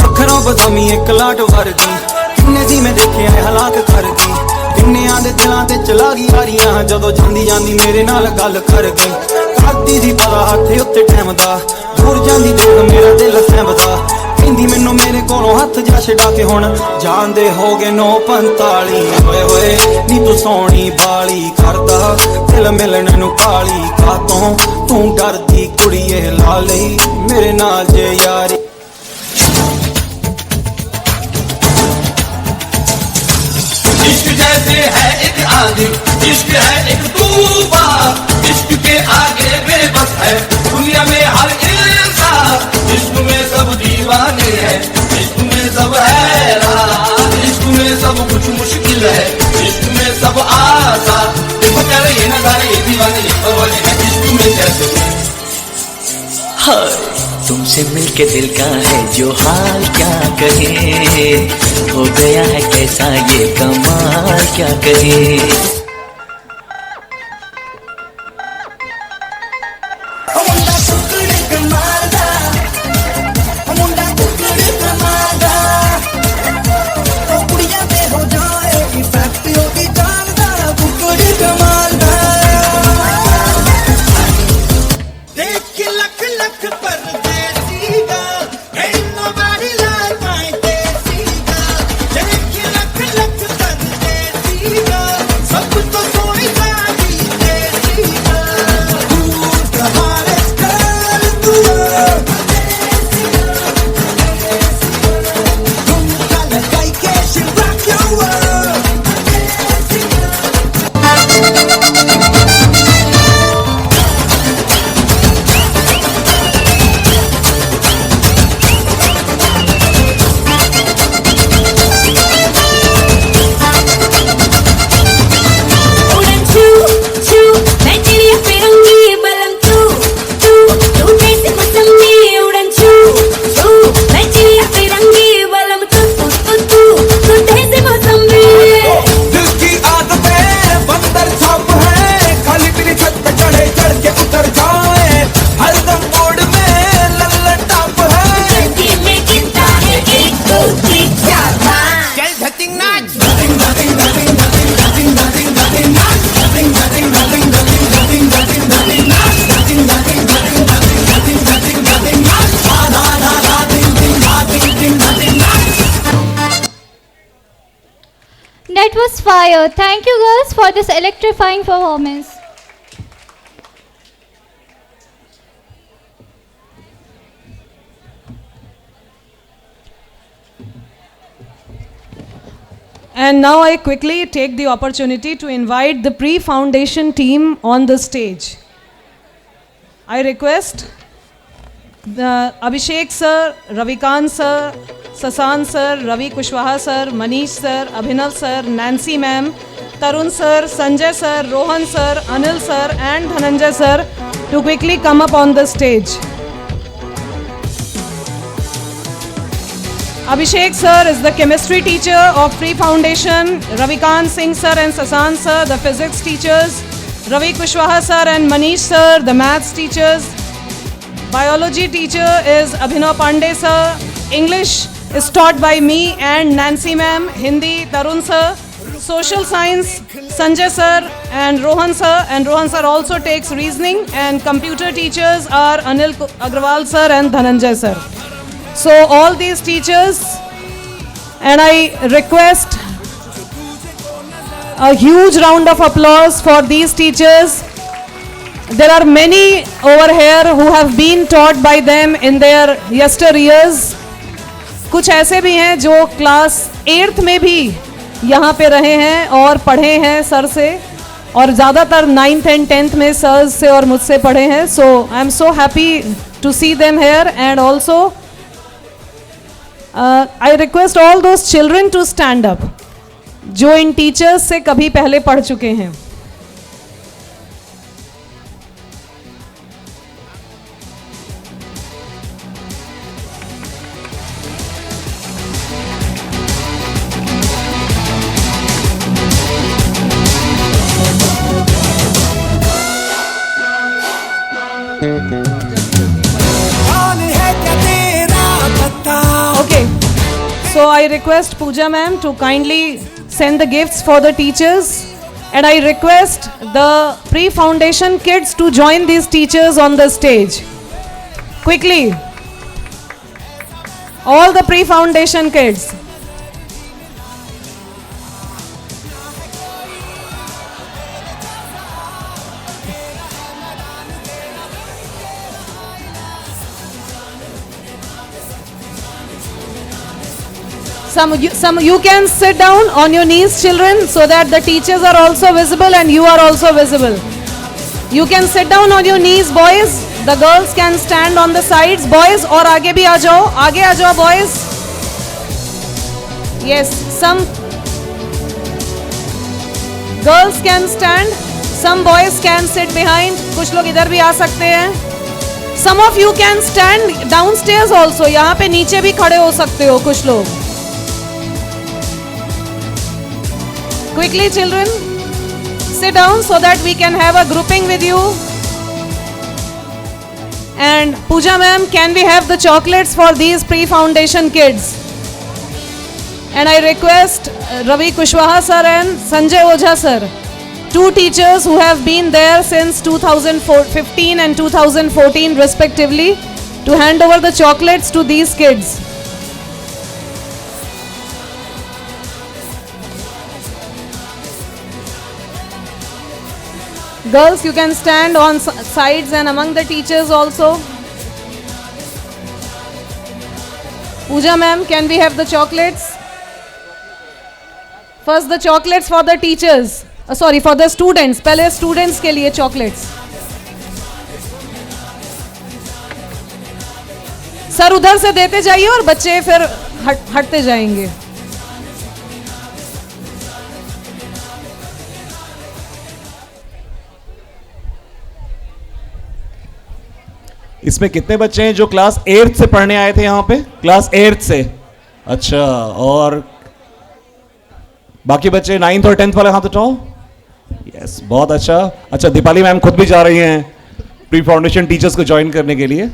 अखरों बदामी एक लाट वर्गी, किन्ने जी मैं देखे है हलाक करगी। किन्नियां दे दिलां ते चला गई यारियां, जदों जांदी जांदी मेरे नाल गल कर गई। खादी दी पता हत्थ उत्ते टैम दा, दूर जांदी देख मेरा दिल सैंबदा। कहंदी मैनू मेरे कोलों हत्थ जा छड़ा के हुण जांदे हो गए 9:45। होए होए नी तू सोहणी बाली करदा, दिल मिलण नू काली कातों तू डरदी कुड़िए ला लई मेरे नाल जे यारी। इश्क जैसे है एक आंधी, इश्क है एक तूफान, इश्क के आगे बेबस है दुनिया में हर इंसान। इश्क में सब दीवाने हैं, इश्क में सब हैरान, इश्क में सब कुछ मुश्किल है, इश्क में सब आसान। मगर ये नजारे ये दीवाने ये परवाने हैं, इश्क में कैसे। हाय तुमसे मिलके दिल का है जो हाल क्या कहे, हो गया है कैसा ये कमाल क्या कहे। That was fire. Thank you girls for this electrifying performance. And now I quickly take the opportunity to invite the pre-foundation team on the stage. I request the Abhishek sir, Ravikant sir, Sasan sir, Ravi Kushwaha sir, Manish sir, Abhinav sir, Nancy ma'am, Tarun sir, Sanjay sir, Rohan sir, Anil sir and Dhananjay sir to quickly come up on the stage. Abhishek sir is the chemistry teacher of pre-foundation, Ravikant Singh sir and Sasan sir, the physics teachers, Ravi Kushwaha sir and Manish sir, the maths teachers. Biology teacher is Abhinav Pandey sir. English is taught by me and Nancy ma'am. Hindi, Tarun sir. Social science, Sanjay sir and Rohan sir. And Rohan sir also takes reasoning. And computer teachers are Anil Agrawal sir and Dhananjay sir. So all these teachers, and I request a huge round of applause for these teachers. There are many over here who have been taught by them in their yesteryears. कुछ ऐसे भी हैं जो class 8th में भी यहाँ पे रहे हैं और पढ़े हैं सर से, और ज़्यादातर 9th and 10th में सर से और मुझसे पढ़े हैं. So I am so happy to see them here, and also I request all those children to stand up जो इन टीचर्स से कभी पहले पढ़ चुके हैं. Okay, so I request Pooja ma'am to kindly send the gifts for the teachers, and I request the pre-foundation kids to join these teachers on the stage. Quickly, all the pre-foundation kids. Some you can sit down on your knees, children, so that the teachers are also visible and you are also visible. You can sit down on your knees, boys. The girls can stand on the sides, boys. और आगे भी आ जाओ, boys. Yes, some girls can stand, some boys can sit behind. कुछ लोग इधर भी आ सकते हैं. Some of you can stand downstairs also. यहाँ पे नीचे भी खड़े हो सकते हो कुछ लोग. Quickly, children, sit down so that we can have a grouping with you. And Pooja ma'am, can we have the chocolates for these pre-foundation kids? And I request Ravi Kushwaha sir and Sanjay Ojha sir, two teachers who have been there since 2015 and 2014 respectively, to hand over the chocolates to these kids. Girls, you can stand on sides and among the teachers also. Pooja ma'am, can we have the chocolates? First the chocolates for the teachers. Sorry, for the students. पहले students के लिए chocolates. Sir उधर से देते जाइए और बच्चे फिर हटते जाएंगे. इसमें कितने बच्चे हैं जो क्लास 8th से पढ़ने आए थे यहाँ पे? क्लास 8th से. अच्छा, और बाकी बच्चे 9th और 10th वाले हाथ उठाओ. यस, बहुत अच्छा. अच्छा, दीपाली मैम खुद भी जा रही हैं प्री फाउंडेशन टीचर्स को ज्वाइन करने के लिए.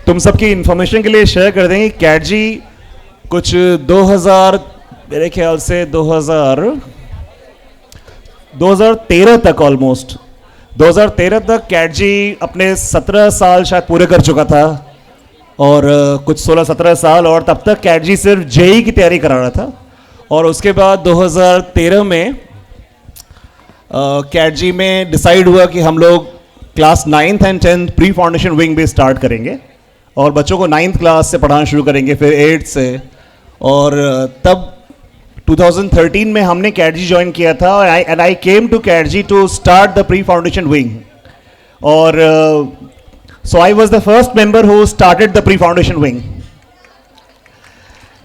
तुम सबकी इंफॉर्मेशन के लिए शेयर कर देंगे. कैट जी कुछ 2000 मेरे ख्याल से 2000 2013 तक ऑलमोस्ट 2013 तक कैट जी अपने 17 साल शायद पूरे कर चुका था और कुछ 16-17 साल, और तब तक कैट जी सिर्फ जेई की तैयारी करा रहा था। और उसके बाद 2013 में कैट जी में डिसाइड हुआ कि हम लोग class 9th and 10th pre foundation wing भी स्टार्ट करेंगे और बच्चों को 9th क्लास से पढ़ाना शुरू करेंगे, फिर 8th से। और तब 2013 में हमने कैट जी ज्वाइन किया था and I came to CATG to start the pre foundation wing. और so I was the first member who started the pre foundation wing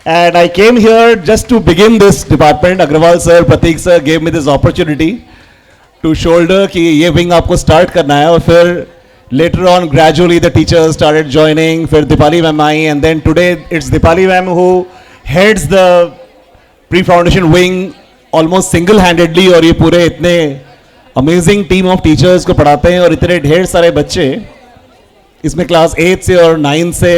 and I came here just to begin this department. Agrawal sir, Pratik sir gave me this opportunity to shoulder कि ये wing आपको start करना है, और फिर later on gradually the teachers started joining, फिर Deepali ma'am I, and then today it's Deepali ma'am who heads the pre-foundation wing almost single-handedly, और ये पूरे इतने amazing team of teachers को पढ़ाते हैं और इतने ढेर सारे बच्चे इसमें class 8 से और 9 से।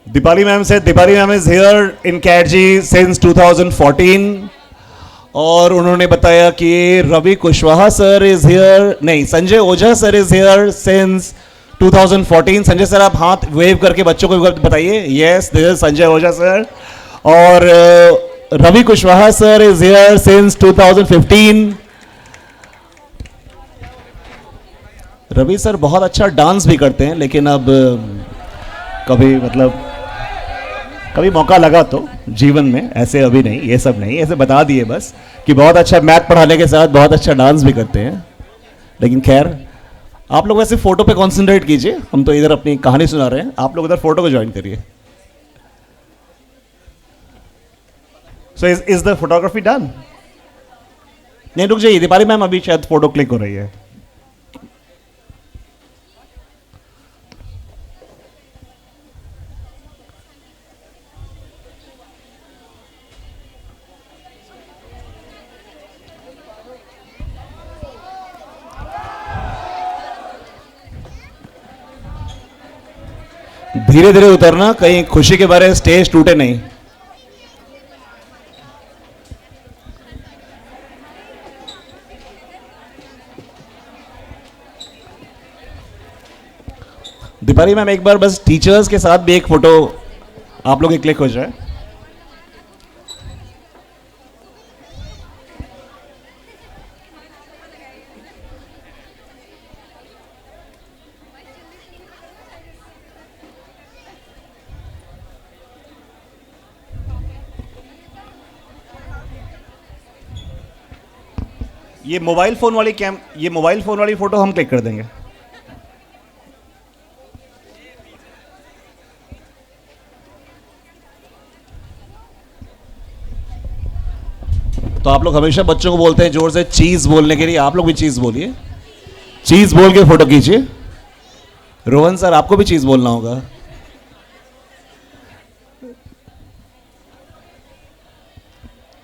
दीपाली मैम से, Deepali ma'am is here in CATG since 2014, और उन्होंने बताया कि Ravi Kushwaha sir is here, नहीं Sanjay Ojha sir is here since 2014। Sanjay sir आप हाथ वेव करके बच्चों को बताइए, yes this is Sanjay Ojha sir. और Ravi Kushwaha sir is here since 2015। Ravi sir बहुत अच्छा डांस भी करते हैं, लेकिन अब कभी कभी मौका लगा तो जीवन में, ऐसे अभी नहीं, ये सब नहीं, ऐसे बता दिए बस कि बहुत अच्छा मैथ पढ़ाने के साथ बहुत अच्छा डांस भी करते हैं। लेकिन खैर आप लोग वैसे फोटो पे कॉन्सेंट्रेट कीजिए, हम तो इधर अपनी कहानी सुना रहे हैं, आप लोग इधर फोटो को ज्वाइन करिए। So is the photography done? नहीं रुक जाइए, दीपाली मैम अभी शायद फोटो क्लिक हो रही है। धीरे धीरे उतरना, कहीं खुशी के बारे स्टेज टूटे नहीं। दीपाली मैम एक बार बस टीचर्स के साथ भी एक फोटो आप लोग की क्लिक हो जाए। ये मोबाइल फोन वाली फोटो हम क्लिक कर देंगे। तो आप लोग हमेशा बच्चों को बोलते हैं जोर से चीज बोलने के लिए, आप लोग भी चीज बोलिए, चीज बोल के फोटो खींचिए। रोहन सर आपको भी चीज बोलना होगा।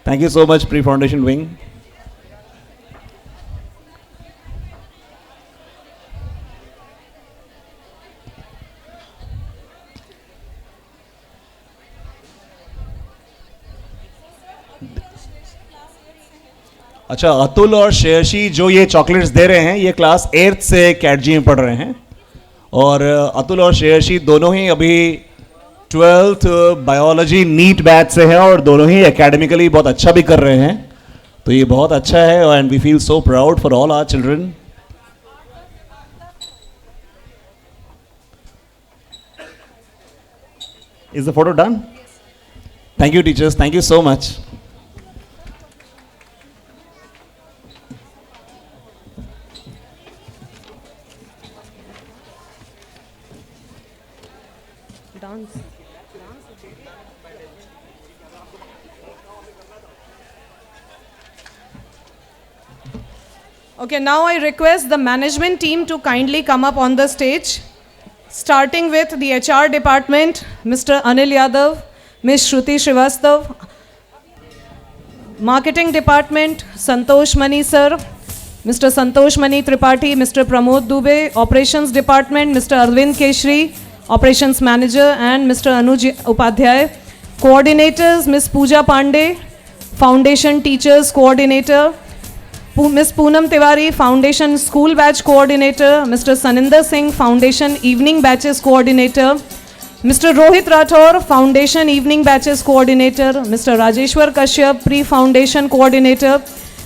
Thank you so much pre foundation wing. अच्छा, अतुल और शेरशी जो ये चॉकलेट्स दे रहे हैं, ये क्लास 8th से कैट जी में पढ़ रहे हैं, और अतुल और शेरशी दोनों ही अभी 12th बायोलॉजी नीट बैच से हैं और दोनों ही एकेडमिकली बहुत अच्छा भी कर रहे हैं। तो ये बहुत अच्छा है and we feel so proud for all our children. Is the photo done? Thank you teachers, thank you so much. Okay, now I request the management team to kindly come up on the stage, starting with the HR department, Mr. Anil Yadav, Ms. Shruti Srivastav, marketing department, Santosh Mani sir, Mr. Santosh Mani Tripathi, Mr. Pramod Dubey, operations department, Mr. Arvind Keshri, Operations Manager, and Mr. Anuj Upadhyay. Coordinators, Ms. Pooja Pandey, Foundation Teachers Coordinator, Ms. Poonam Tiwari, Foundation School Batch Coordinator, Mr. Saninder Singh, Foundation Evening Batches Coordinator, Mr. Rohit Rathore, Foundation Evening Batches Coordinator, Mr. Rajeshwar Kashyap, Pre-Foundation Coordinator,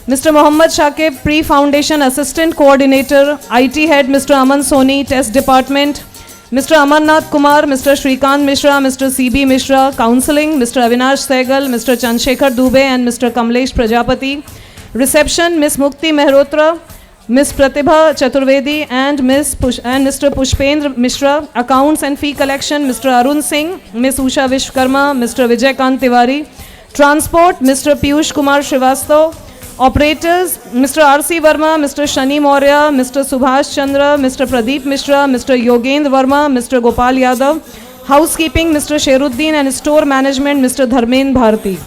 Mr. Mohammad Shakib, Pre-Foundation Assistant Coordinator, IT Head Mr. Aman Soni, Test Department, Mr. Amarnath Kumar, Mr. Shrikant Mishra, Mr. CB Mishra, Counseling, Mr. Avinash Sehgal, Mr. Chandrasekhar Dubey and Mr. Kamlesh Prajapati. Reception, Ms. Mukti Mehrotra, Ms. Pratibha Chaturvedi and Mr. Pushpendra Mishra. Accounts and Fee Collection, Mr. Arun Singh, Ms. Usha Vishwakarma, Mr. Vijay Kant Tiwari. Transport, Mr. Piyush Kumar Srivastav. Operators, Mr. R.C. Verma, Mr. Shani Maurya, Mr. Subhash Chandra, Mr. Pradeep Mishra, Mr. Yogendra Verma, Mr. Gopal Yadav. Housekeeping, Mr. Sheruddin, and Store Management, Mr. Dharmen Bharti.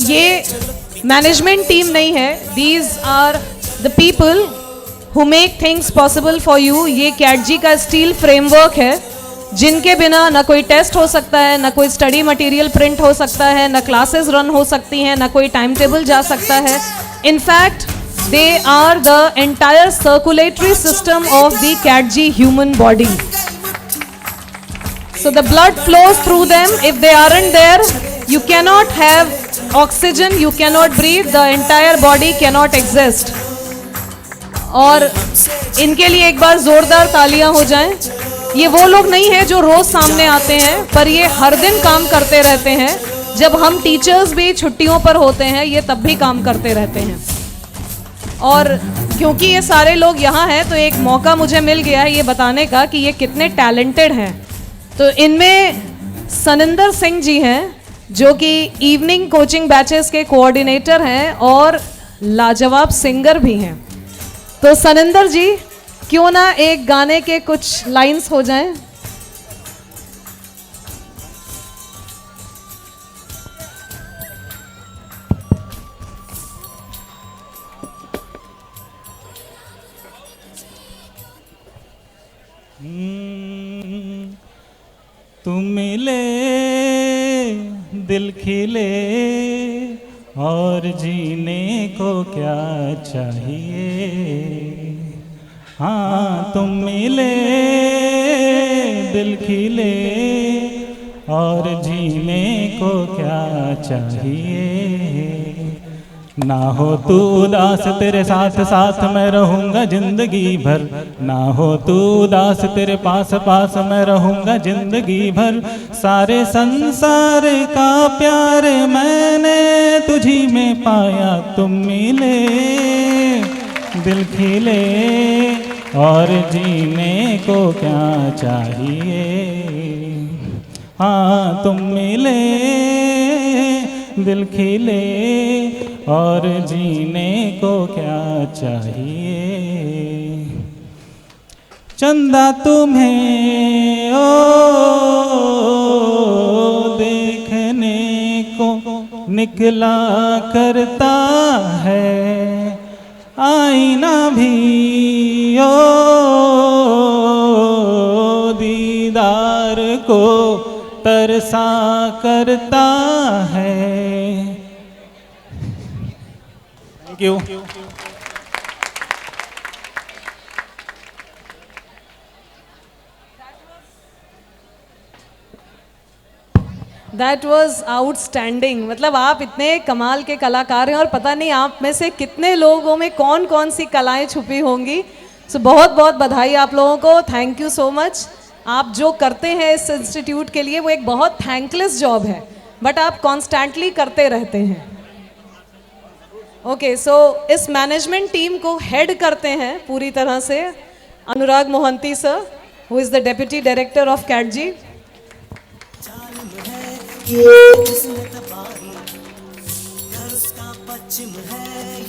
ये management team नहीं है, these are the people who make things possible for you. ये कैटजी का steel framework है जिनके बिना ना कोई टेस्ट हो सकता है, ना कोई स्टडी मटेरियल प्रिंट हो सकता है, ना क्लासेस रन हो सकती हैं, ना कोई टाइम टेबल जा सकता है. In fact they are the entire circulatory system of the कैटजी human body. So the blood flows through them. If they aren't there, you cannot have oxygen, you cannot breathe, the entire body cannot exist. और इनके लिए एक बार जोरदार तालियां हो जाएं. ये वो लोग नहीं है जो रोज सामने आते हैं, पर ये हर दिन काम करते रहते हैं. जब हम टीचर्स भी छुट्टियों पर होते हैं, ये तब भी काम करते रहते हैं. और क्योंकि ये सारे लोग यहाँ हैं, तो एक मौका मुझे मिल गया है ये बताने का कि ये कितने टैलेंटेड हैं. तो इनमें सनिंदर सिंह जी हैं जो कि इवनिंग कोचिंग बैचेस के कोऑर्डिनेटर हैं और लाजवाब सिंगर भी हैं. तो सनिंदर जी, क्यों ना एक गाने के कुछ लाइंस हो जाएं. तुम मिले दिल खिले और जीने को क्या चाहिए. हाँ तुम मिले दिल खिले और जीने को क्या चाहिए. ना हो तू उदास तेरे साथ साथ मैं रहूँगा जिंदगी भर. ना हो तू उदास तेरे पास पास मैं रहूँगा जिंदगी भर. सारे संसार का प्यार मैंने तुझी में पाया. तुम मिले दिल खिले और जीने को क्या चाहिए. हाँ तुम मिले दिल खिले और जीने को क्या चाहिए. चंदा तुम्हें ओ देखने को निकला करता है. आईना भी ओ दीदार को तरसा करता है. Thank you. That was outstanding. मतलब आप इतने कमाल के कलाकार हैं और पता नहीं आप में से कितने लोगों में कौन कौन सी कलाएं छुपी होंगी. सो बहुत बहुत बधाई आप लोगों को. Thank you so much. आप जो करते हैं इस इंस्टीट्यूट के लिए वो एक बहुत थैंकलेस जॉब है, बट आप कॉन्स्टेंटली करते रहते हैं. ओके, सो इस मैनेजमेंट टीम को हेड करते हैं पूरी तरह से Anurag Mohanty sir, who is the deputy director of CATG.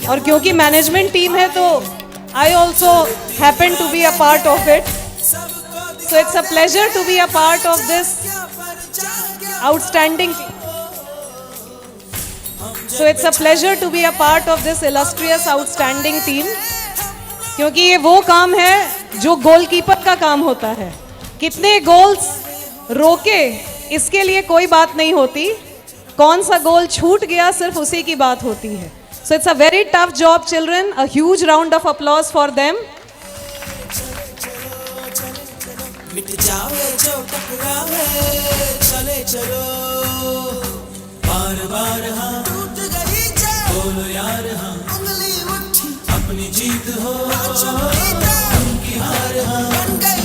और क्योंकि मैनेजमेंट टीम है तो I also happen to be a part of it. So it's a pleasure to be a part of this outstanding. So it's a pleasure to be a part of this illustrious outstanding team. क्योंकि ये वो काम है जो goalkeeper का काम होता है। कितने गोल्स रोके इसके लिए कोई बात नहीं होती, कौन सा गोल छूट गया सिर्फ उसी की बात होती है। सो it's a very tough job children, a huge round of applause for them. मिट जावे जो टकरावे, चले चलो बार बार हाँ टूट गई बोलो यार हाँ, उंगली उठी अपनी जीत हो, उनकी हार हाँ बन गई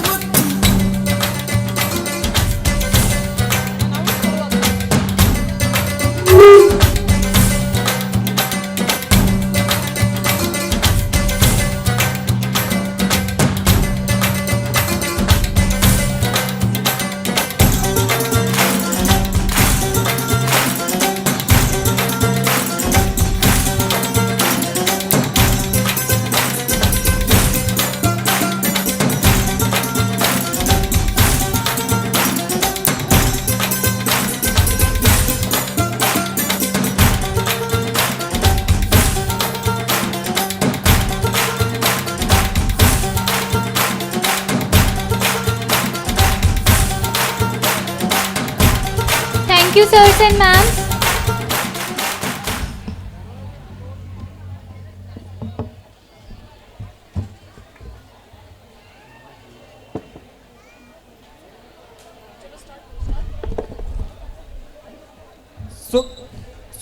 Thank you, sirs and ma'ams.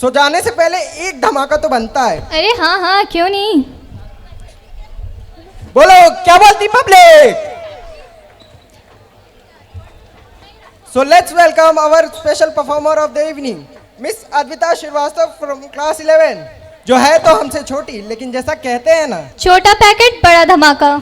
सो जाने से पहले एक धमाका तो बनता है। अरे हाँ हाँ, क्यों नहीं। बोलो क्या बोलती public. So let's welcome our special performer of the evening, Miss Advita Shrivastava from class 11, जो है तो हमसे छोटी लेकिन जैसा कहते हैं ना, छोटा पैकेट बड़ा धमाका।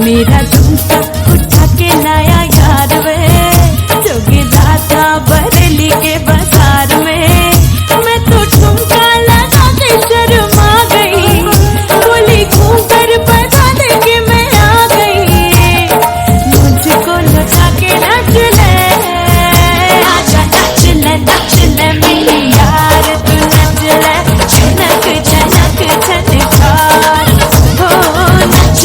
मेरा झुमका उठा के लाया यार वे, जोगिंदा था बरेली के बाजार में। मैं तो ठुमका लगा के शर्मा गई, बोली घूम कर बता दे कि मैं आ गई। मुझको लगा के नाच ले, आजा नाच ले मेरी यार, तू नाच ले झनक झनक झनकार। हो नाच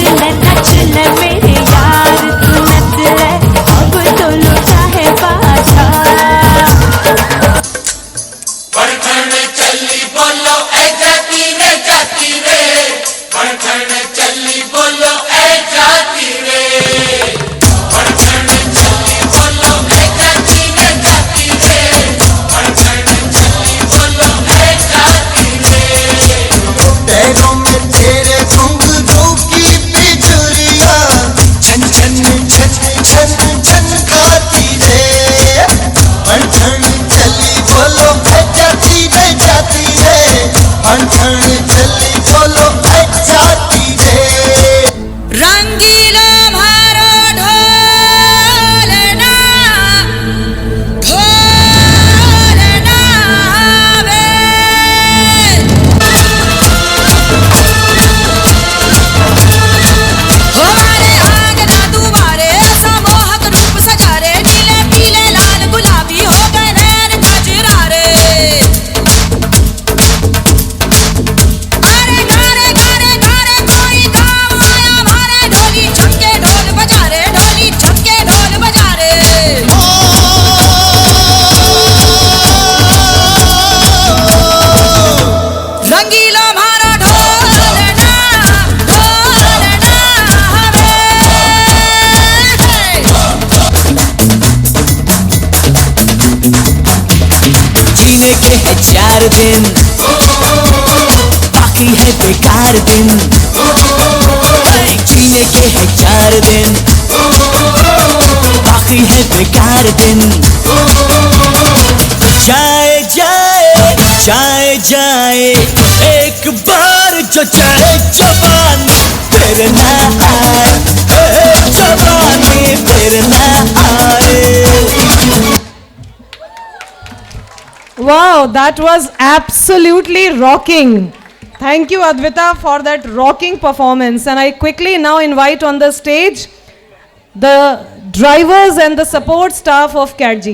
ले मेरे यार, तू नाच ले अब तो लुटा है बाजार। बढ़न चली बोलो ऐ जाती रे जाती रे, बढ़न चली बोलो ऐ जाती रे, बढ़न चली बोलो ऐ जाती रे जाती रे, बढ़न चली बोलो ऐ जाती रे। पैरों में तेरे घुंघरू की बिजुरिया छन छन छन छन छन खाती रे, बढ़न चली बोलो ऐ जाती रे जाती रे, बढ़न चली बोलो ऐ जाती रे। रंगीला मारो ढोलना, ढोलना वे। हमारे आंगना तुम्हारे समोहक रूप सजा रे, नीले पीले लाल गुलाबी हो गए नैन कजरा रे। अरे गारे गारे गारे कोई गाँव आया हमारे, ढोली छमके ढोल बजा रे, ढोली छमके ढोल बजा रे। रंगीला मारा ढोलना, ढोलना वे। जीने के है 4 दिन, बाकी है बेकार दिन। जीने के है 4 दिन, बाकी बाकी है बेकार दिन। जाए जाए जाए जाए एक बार जो चाहे जवानी फिर ना आए, जवानी फिर ना आए। Wow, that was absolutely rocking. Thank you, Advita, for that rocking performance. And I quickly now invite on the stage the drivers and the support staff of CATG.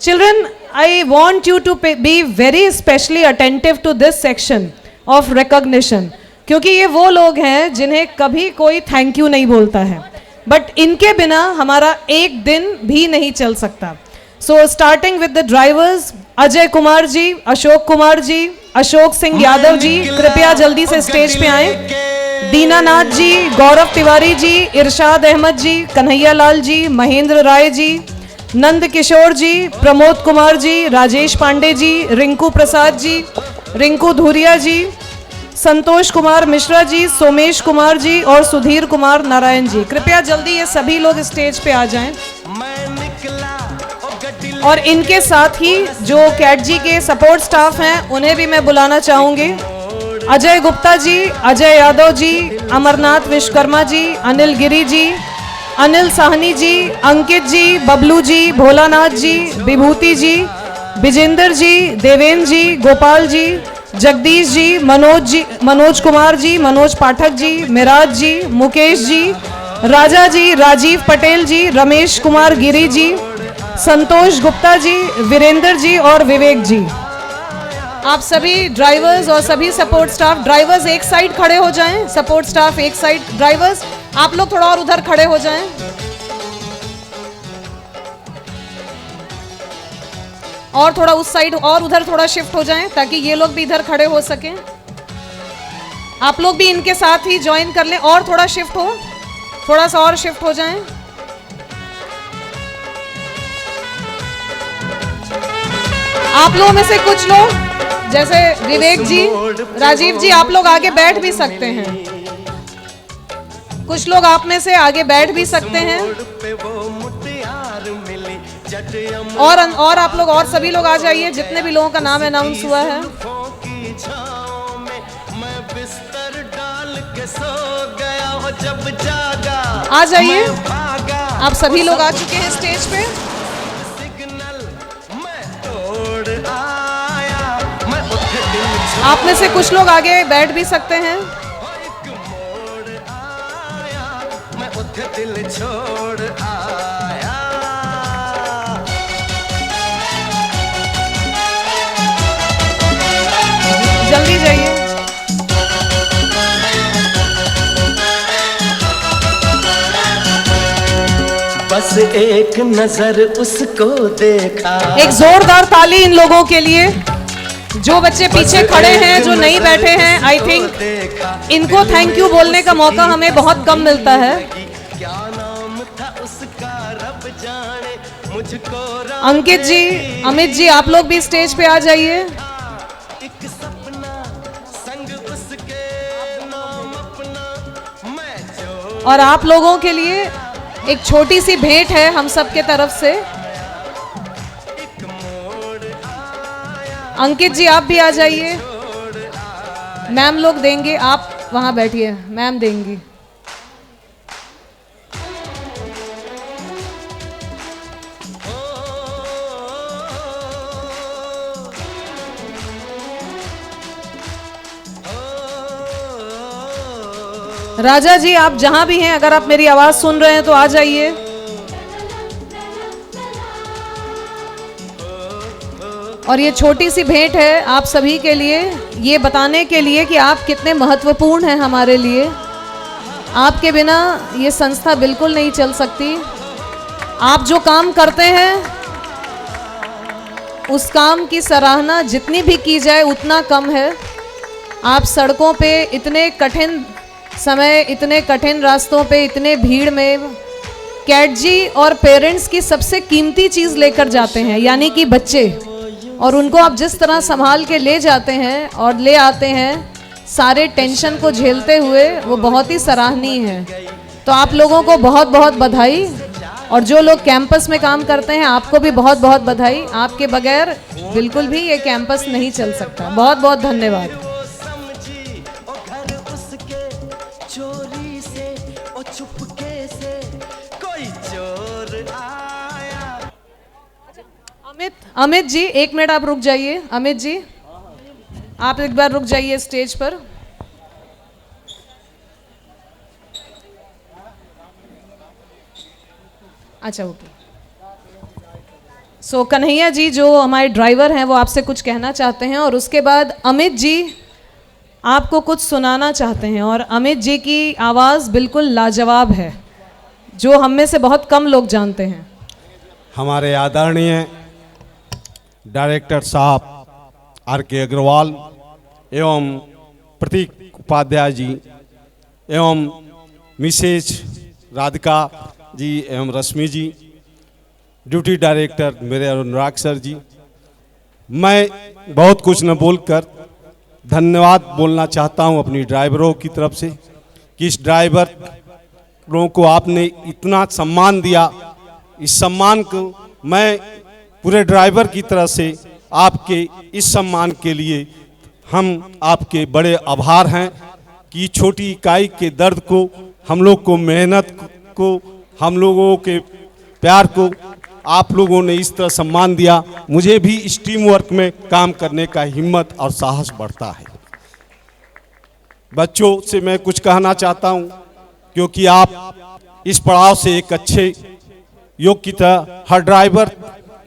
Children, I want you to be very specially attentive to this section of recognition. क्योंकि ये वो लोग हैं जिन्हें कभी कोई thank you नहीं बोलता है, बट इनके बिना हमारा एक दिन भी नहीं चल सकता। So starting with the drivers, Ajay Kumar ji, Ashok Kumar ji, Ashok Singh Yadav ji, कृपया जल्दी से स्टेज पे आएं। दीनानाथ जी, गौरव तिवारी जी, इरशाद अहमद जी, कन्हैया लाल जी, महेंद्र राय जी, नंद किशोर जी, प्रमोद कुमार जी, राजेश पांडे जी, रिंकू प्रसाद जी, रिंकू धुरिया जी, संतोष कुमार मिश्रा जी, सोमेश कुमार जी और सुधीर कुमार नारायण जी। कृपया जल्दी ये सभी लोग स्टेज पे आ जाएं। और इनके साथ ही जो कैटजी के सपोर्ट स्टाफ हैं उन्हें भी मैं बुलाना चाहूँगी। अजय गुप्ता जी, अजय यादव जी, अमरनाथ विश्वकर्मा जी, अनिल गिरी जी, अनिल साहनी जी, अंकित जी, बबलू जी, भोलानाथ जी, विभूति जी, विजेंद्र जी, देवेंद्र जी, गोपाल जी, जगदीश जी, मनोज कुमार जी, मनोज पाठक जी, मिराज जी, मुकेश जी, राजा जी, राजीव पटेल जी, रमेश कुमार गिरी जी, संतोष गुप्ता जी, वीरेंद्र जी और विवेक जी। आप सभी ड्राइवर्स और सभी सपोर्ट स्टाफ, ड्राइवर्स एक साइड खड़े हो जाएं, सपोर्ट स्टाफ एक साइड, ड्राइवर्स आप लोग थोड़ा और उधर खड़े हो जाएं। और थोड़ा उस साइड और उधर थोड़ा शिफ्ट हो जाएं ताकि ये लोग भी इधर खड़े हो सकें। आप लोग भी इनके साथ ही ज्वाइन कर लें और थोड़ा शिफ्ट हो, थोड़ा सा और शिफ्ट हो जाएं। आप लोगों में से कुछ लोग जैसे विवेक जी, राजीव जी, आप लोग आगे बैठ भी सकते हैं। कुछ लोग आप में से आगे बैठ भी सकते हैं। और आप लोग और सभी लोग आ जाइए जितने भी लोगों का नाम अनाउंस हुआ है। आ जाइए, आप सभी लोग आ चुके हैं स्टेज पे। आप में से कुछ लोग आगे बैठ भी सकते हैं। जल्दी जाइए। बस एक नजर उसको देखा। एक जोरदार ताली इन लोगों के लिए जो बच्चे पीछे खड़े हैं, जो नहीं बैठे हैं। आई थिंक इनको थैंक यू बोलने का मौका हमें बहुत कम मिलता है। अंकित जी, अमित जी, आप लोग भी स्टेज पे आ जाइए। और आप लोगों के लिए एक छोटी सी भेंट है हम सब के तरफ से। अंकित जी आप भी आ जाइए, मैम लोग देंगे, आप वहां बैठिए, मैम देंगी। राजा जी आप जहां भी हैं, अगर आप मेरी आवाज सुन रहे हैं तो आ जाइए। और ये छोटी सी भेंट है आप सभी के लिए, ये बताने के लिए कि आप कितने महत्वपूर्ण हैं हमारे लिए। आपके बिना ये संस्था बिल्कुल नहीं चल सकती। आप जो काम करते हैं उस काम की सराहना जितनी भी की जाए उतना कम है। आप सड़कों पे इतने कठिन समय, इतने कठिन रास्तों पे, इतने भीड़ में कैटजी और पेरेंट्स की सबसे कीमती चीज़ लेकर जाते हैं, यानी कि बच्चे। और उनको आप जिस तरह संभाल के ले जाते हैं और ले आते हैं सारे टेंशन को झेलते हुए, वो बहुत ही सराहनीय है। तो आप लोगों को बहुत बहुत बधाई। और जो लोग कैंपस में काम करते हैं आपको भी बहुत बहुत बधाई। आपके बगैर बिल्कुल भी ये कैंपस नहीं चल सकता। बहुत बहुत धन्यवाद। चोरी से ओ चुपके से कोई चोर आया। अमित जी, 1 मिनट आप रुक जाइए। अमित जी, आप एक बार रुक जाइए स्टेज पर। अच्छा, ओके। सो कन्हैया जी जो हमारे ड्राइवर हैं वो आपसे कुछ कहना चाहते हैं, और उसके बाद अमित जी आपको कुछ सुनाना चाहते हैं। और अमित जी की आवाज़ बिल्कुल लाजवाब है, जो हम में से बहुत कम लोग जानते हैं। हमारे आदरणीय डायरेक्टर साहब R.K. अग्रवाल एवं प्रतीक उपाध्याय जी एवं मिसेज राधिका जी एवं रश्मि जी, ड्यूटी डायरेक्टर मेरे अनुराग सर जी, मैं बहुत कुछ न बोलकर धन्यवाद बोलना चाहता हूं अपनी ड्राइवरों की तरफ से कि इस ड्राइवरों को आपने इतना सम्मान दिया। इस सम्मान को मैं पूरे ड्राइवर की तरफ से आपके इस सम्मान के लिए हम आपके बड़े आभार हैं कि छोटी इकाई के दर्द को, हम लोग को मेहनत को, हम लोगों के प्यार को आप लोगों ने इस तरह सम्मान दिया। मुझे भी इस टीम वर्क में काम करने का हिम्मत और साहस बढ़ता है। बच्चों से मैं कुछ कहना चाहता हूं, क्योंकि आप इस पड़ाव से एक अच्छे योग की तरह हर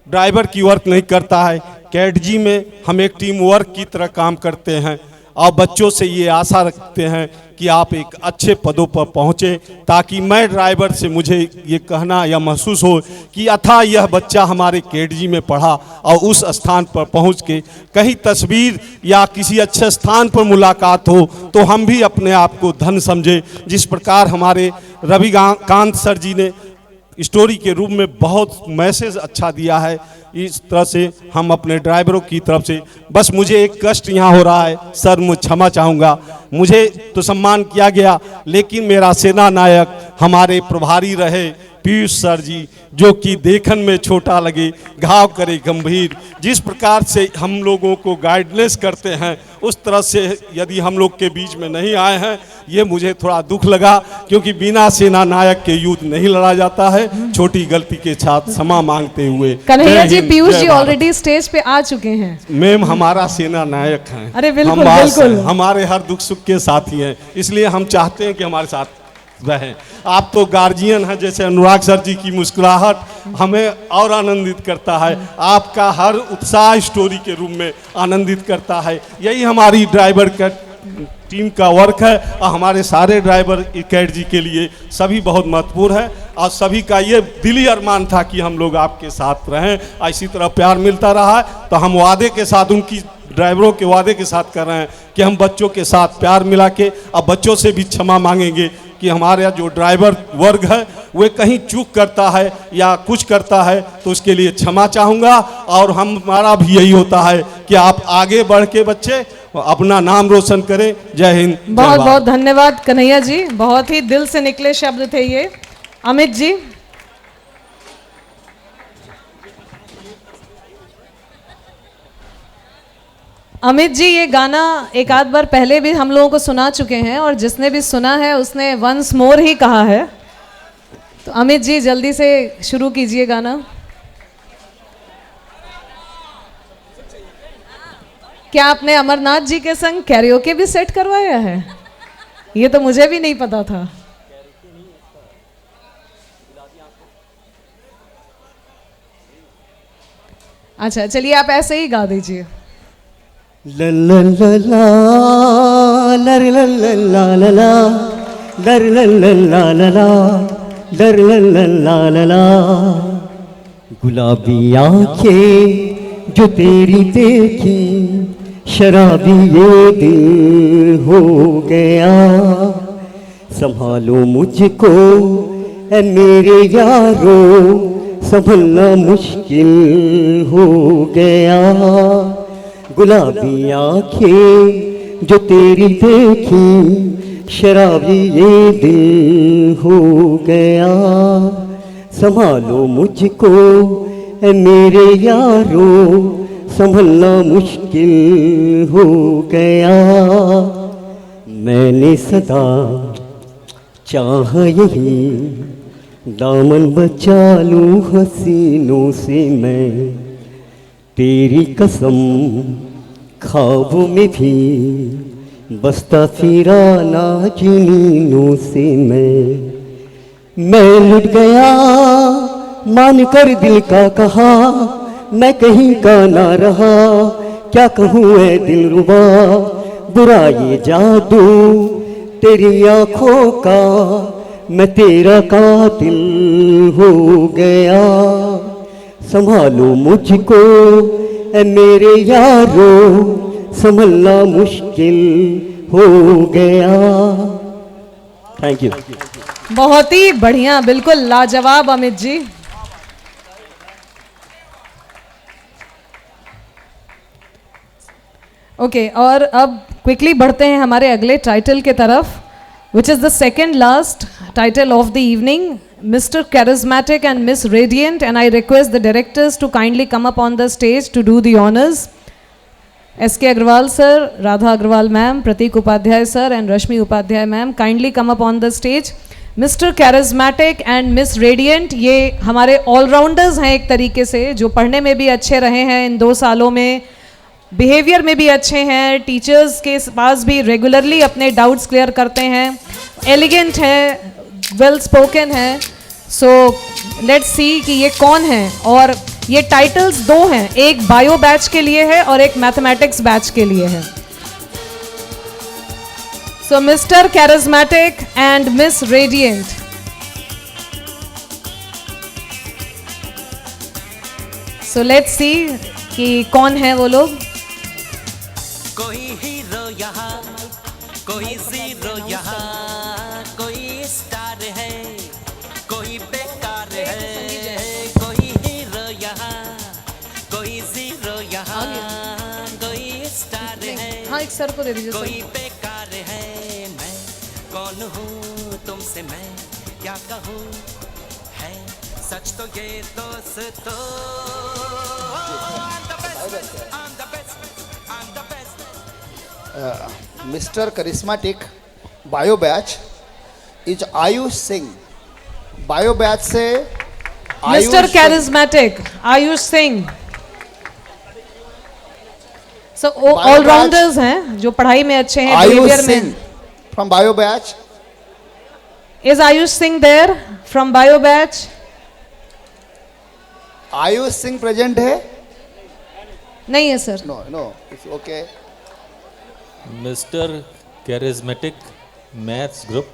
ड्राइवर की वर्क नहीं करता है। कैडजी में हम एक टीम वर्क की तरह काम करते हैं और बच्चों से ये आशा रखते हैं कि आप एक अच्छे पदों पर पहुँचे, ताकि मैं ड्राइवर से मुझे ये कहना या महसूस हो कि अथा यह बच्चा हमारे केडजी में पढ़ा और उस स्थान पर पहुँच के कहीं तस्वीर या किसी अच्छे स्थान पर मुलाकात हो तो हम भी अपने आप को धन समझे। जिस प्रकार हमारे रविकांत सर जी ने स्टोरी के रूप में बहुत मैसेज अच्छा दिया है, इस तरह से हम अपने ड्राइवरों की तरफ से, बस मुझे एक कष्ट यहाँ हो रहा है सर, मैं क्षमा चाहूँगा। मुझे तो सम्मान किया गया, लेकिन मेरा सेना नायक हमारे प्रभारी रहे पीयूष सर जी, जो कि देखन में छोटा लगे घाव करे गंभीर। जिस प्रकार से हम लोगों को गाइडनेस करते हैं उस तरह से यदि हम लोग के बीच में नहीं आए हैं, ये मुझे थोड़ा दुख लगा, क्योंकि बिना सेना नायक के युद्ध नहीं लड़ा जाता है। छोटी गलती के साथ क्षमा मांगते हुए कन्हैया जी, पीयूष जी ऑलरेडी स्टेज पे आ चुके हैं। मैम हमारा सेना नायक हैं। अरे बिल्कुल बिल्कुल, हमारे हर दुख सुख के साथी हैं, इसलिए हम चाहते हैं कि हमारे साथ रहें। आप तो गार्जियन हैं, जैसे अनुराग सर जी की मुस्कुराहट हमें और आनंदित करता है, आपका हर उत्साह स्टोरी के रूप में आनंदित करता है। यही हमारी ड्राइवर का टीम का वर्क है और हमारे सारे ड्राइवर कैट जी के लिए सभी बहुत महत्वपूर्ण है और सभी का ये दिली अरमान था कि हम लोग आपके साथ रहें। इसी तरह प्यार मिलता रहा है तो हम वादे के साथ, उनकी ड्राइवरों के वादे के साथ कर रहे हैं कि हम बच्चों के साथ प्यार मिला के अब बच्चों से भी क्षमा मांगेंगे कि हमारा जो ड्राइवर वर्ग है वे कहीं चूक करता है या कुछ करता है तो उसके लिए क्षमा चाहूँगा। और हमारा भी यही होता है कि आप आगे बढ़ के बच्चे अपना नाम रोशन करें। जय हिंद। बहुत बहुत धन्यवाद कन्हैया जी, बहुत ही दिल से निकले शब्द थे ये। अमित जी, अमित जी ये गाना एक आध बार पहले भी हम लोगों को सुना चुके हैं और जिसने भी सुना है उसने वंस मोर ही कहा है। तो अमित जी जल्दी से शुरू कीजिए गाना। क्या आपने अमरनाथ जी के संग कैरियोके भी सेट करवाया है? ये तो मुझे भी नहीं पता था। अच्छा चलिए आप ऐसे ही गा दीजिए। ला ला ला ला लर ला ला ला ला ला लर ला ला ला ला ला लर ला ला ला ला ला। गुलाबी आंखें जो तेरी देखी शराबी ये दिल हो गया। संभालो मुझको ऐ मेरे यारो, संभलना मुश्किल हो गया। गुलाबी आंखें जो तेरी देखी शराबी ये दिल हो गया। संभालो मुझको ऐ मेरे यारों, संभलना मुश्किल हो गया। मैंने सदा चाहा यही, दामन बचा लूं हसीनों से मैं। तेरी कसम ख्वाबों में भी बसता फिरा नाज़नीनों से मैं लुट गया मान कर दिल का कहा, मैं कहीं का ना रहा, क्या कहूँ ऐ दिलरुबा, बुरा ये जादू तेरी आँखों का, मैं तेरा कातिल हो गया। संभालो मुझको ऐ मेरे यारों, संभलना मुश्किल हो गया। Thank you. बहुत ही बढ़िया, बिल्कुल लाजवाब अमित जी। ओके और अब क्विकली बढ़ते हैं हमारे अगले टाइटल के तरफ, which is the second last title of the evening, Mr. Charismatic and Miss Radiant, and I request the directors to kindly come up on the stage to do the honors. S.K. Agrawal sir, Radha Agrawal ma'am, Pratik Upadhyay sir and Rashmi Upadhyay ma'am, kindly come up on the stage. Mr. Charismatic and Miss Radiant, ये हमारे allrounders हैं एक तरीके से, जो पढ़ने में भी अच्छे रहे हैं इन 2 सालों में, बिहेवियर में भी अच्छे हैं, टीचर्स के पास भी रेगुलरली अपने डाउट्स क्लियर करते हैं, एलिगेंट हैं, वेल स्पोकन हैं। सो लेट्स सी कि ये कौन है। और ये टाइटल्स 2 हैं, एक बायो बैच के लिए है और एक मैथमेटिक्स बैच के लिए है। So mister charismatic and miss radiant, so let's see कि कौन है वो लोग। कोई हीरो यहाँ, कोई जीरो यहाँ, कोई स्टार है, कोई बेकार है, कोई हीरो यहाँ, कोई जीरो यहाँ, कोई स्टार है, हाँ एक सर को दे दीजिए। कोई बेकार है। मैं कौन हूँ तुमसे मैं क्या कहूँ, है सच तो ये दोस्तों। Mr. Charismatic Bio Batch is Ayush Singh. Bio Batch से Mr. Charismatic Ayush Singh, so all-rounders हैं जो पढ़ाई में अच्छे हैं, बिहेवियर में। Singh from Bio Batch. Is Ayush Singh there from Bio Batch? Ayush Singh present है? नहीं है sir. No, no, it's okay. Mister charismatic maths group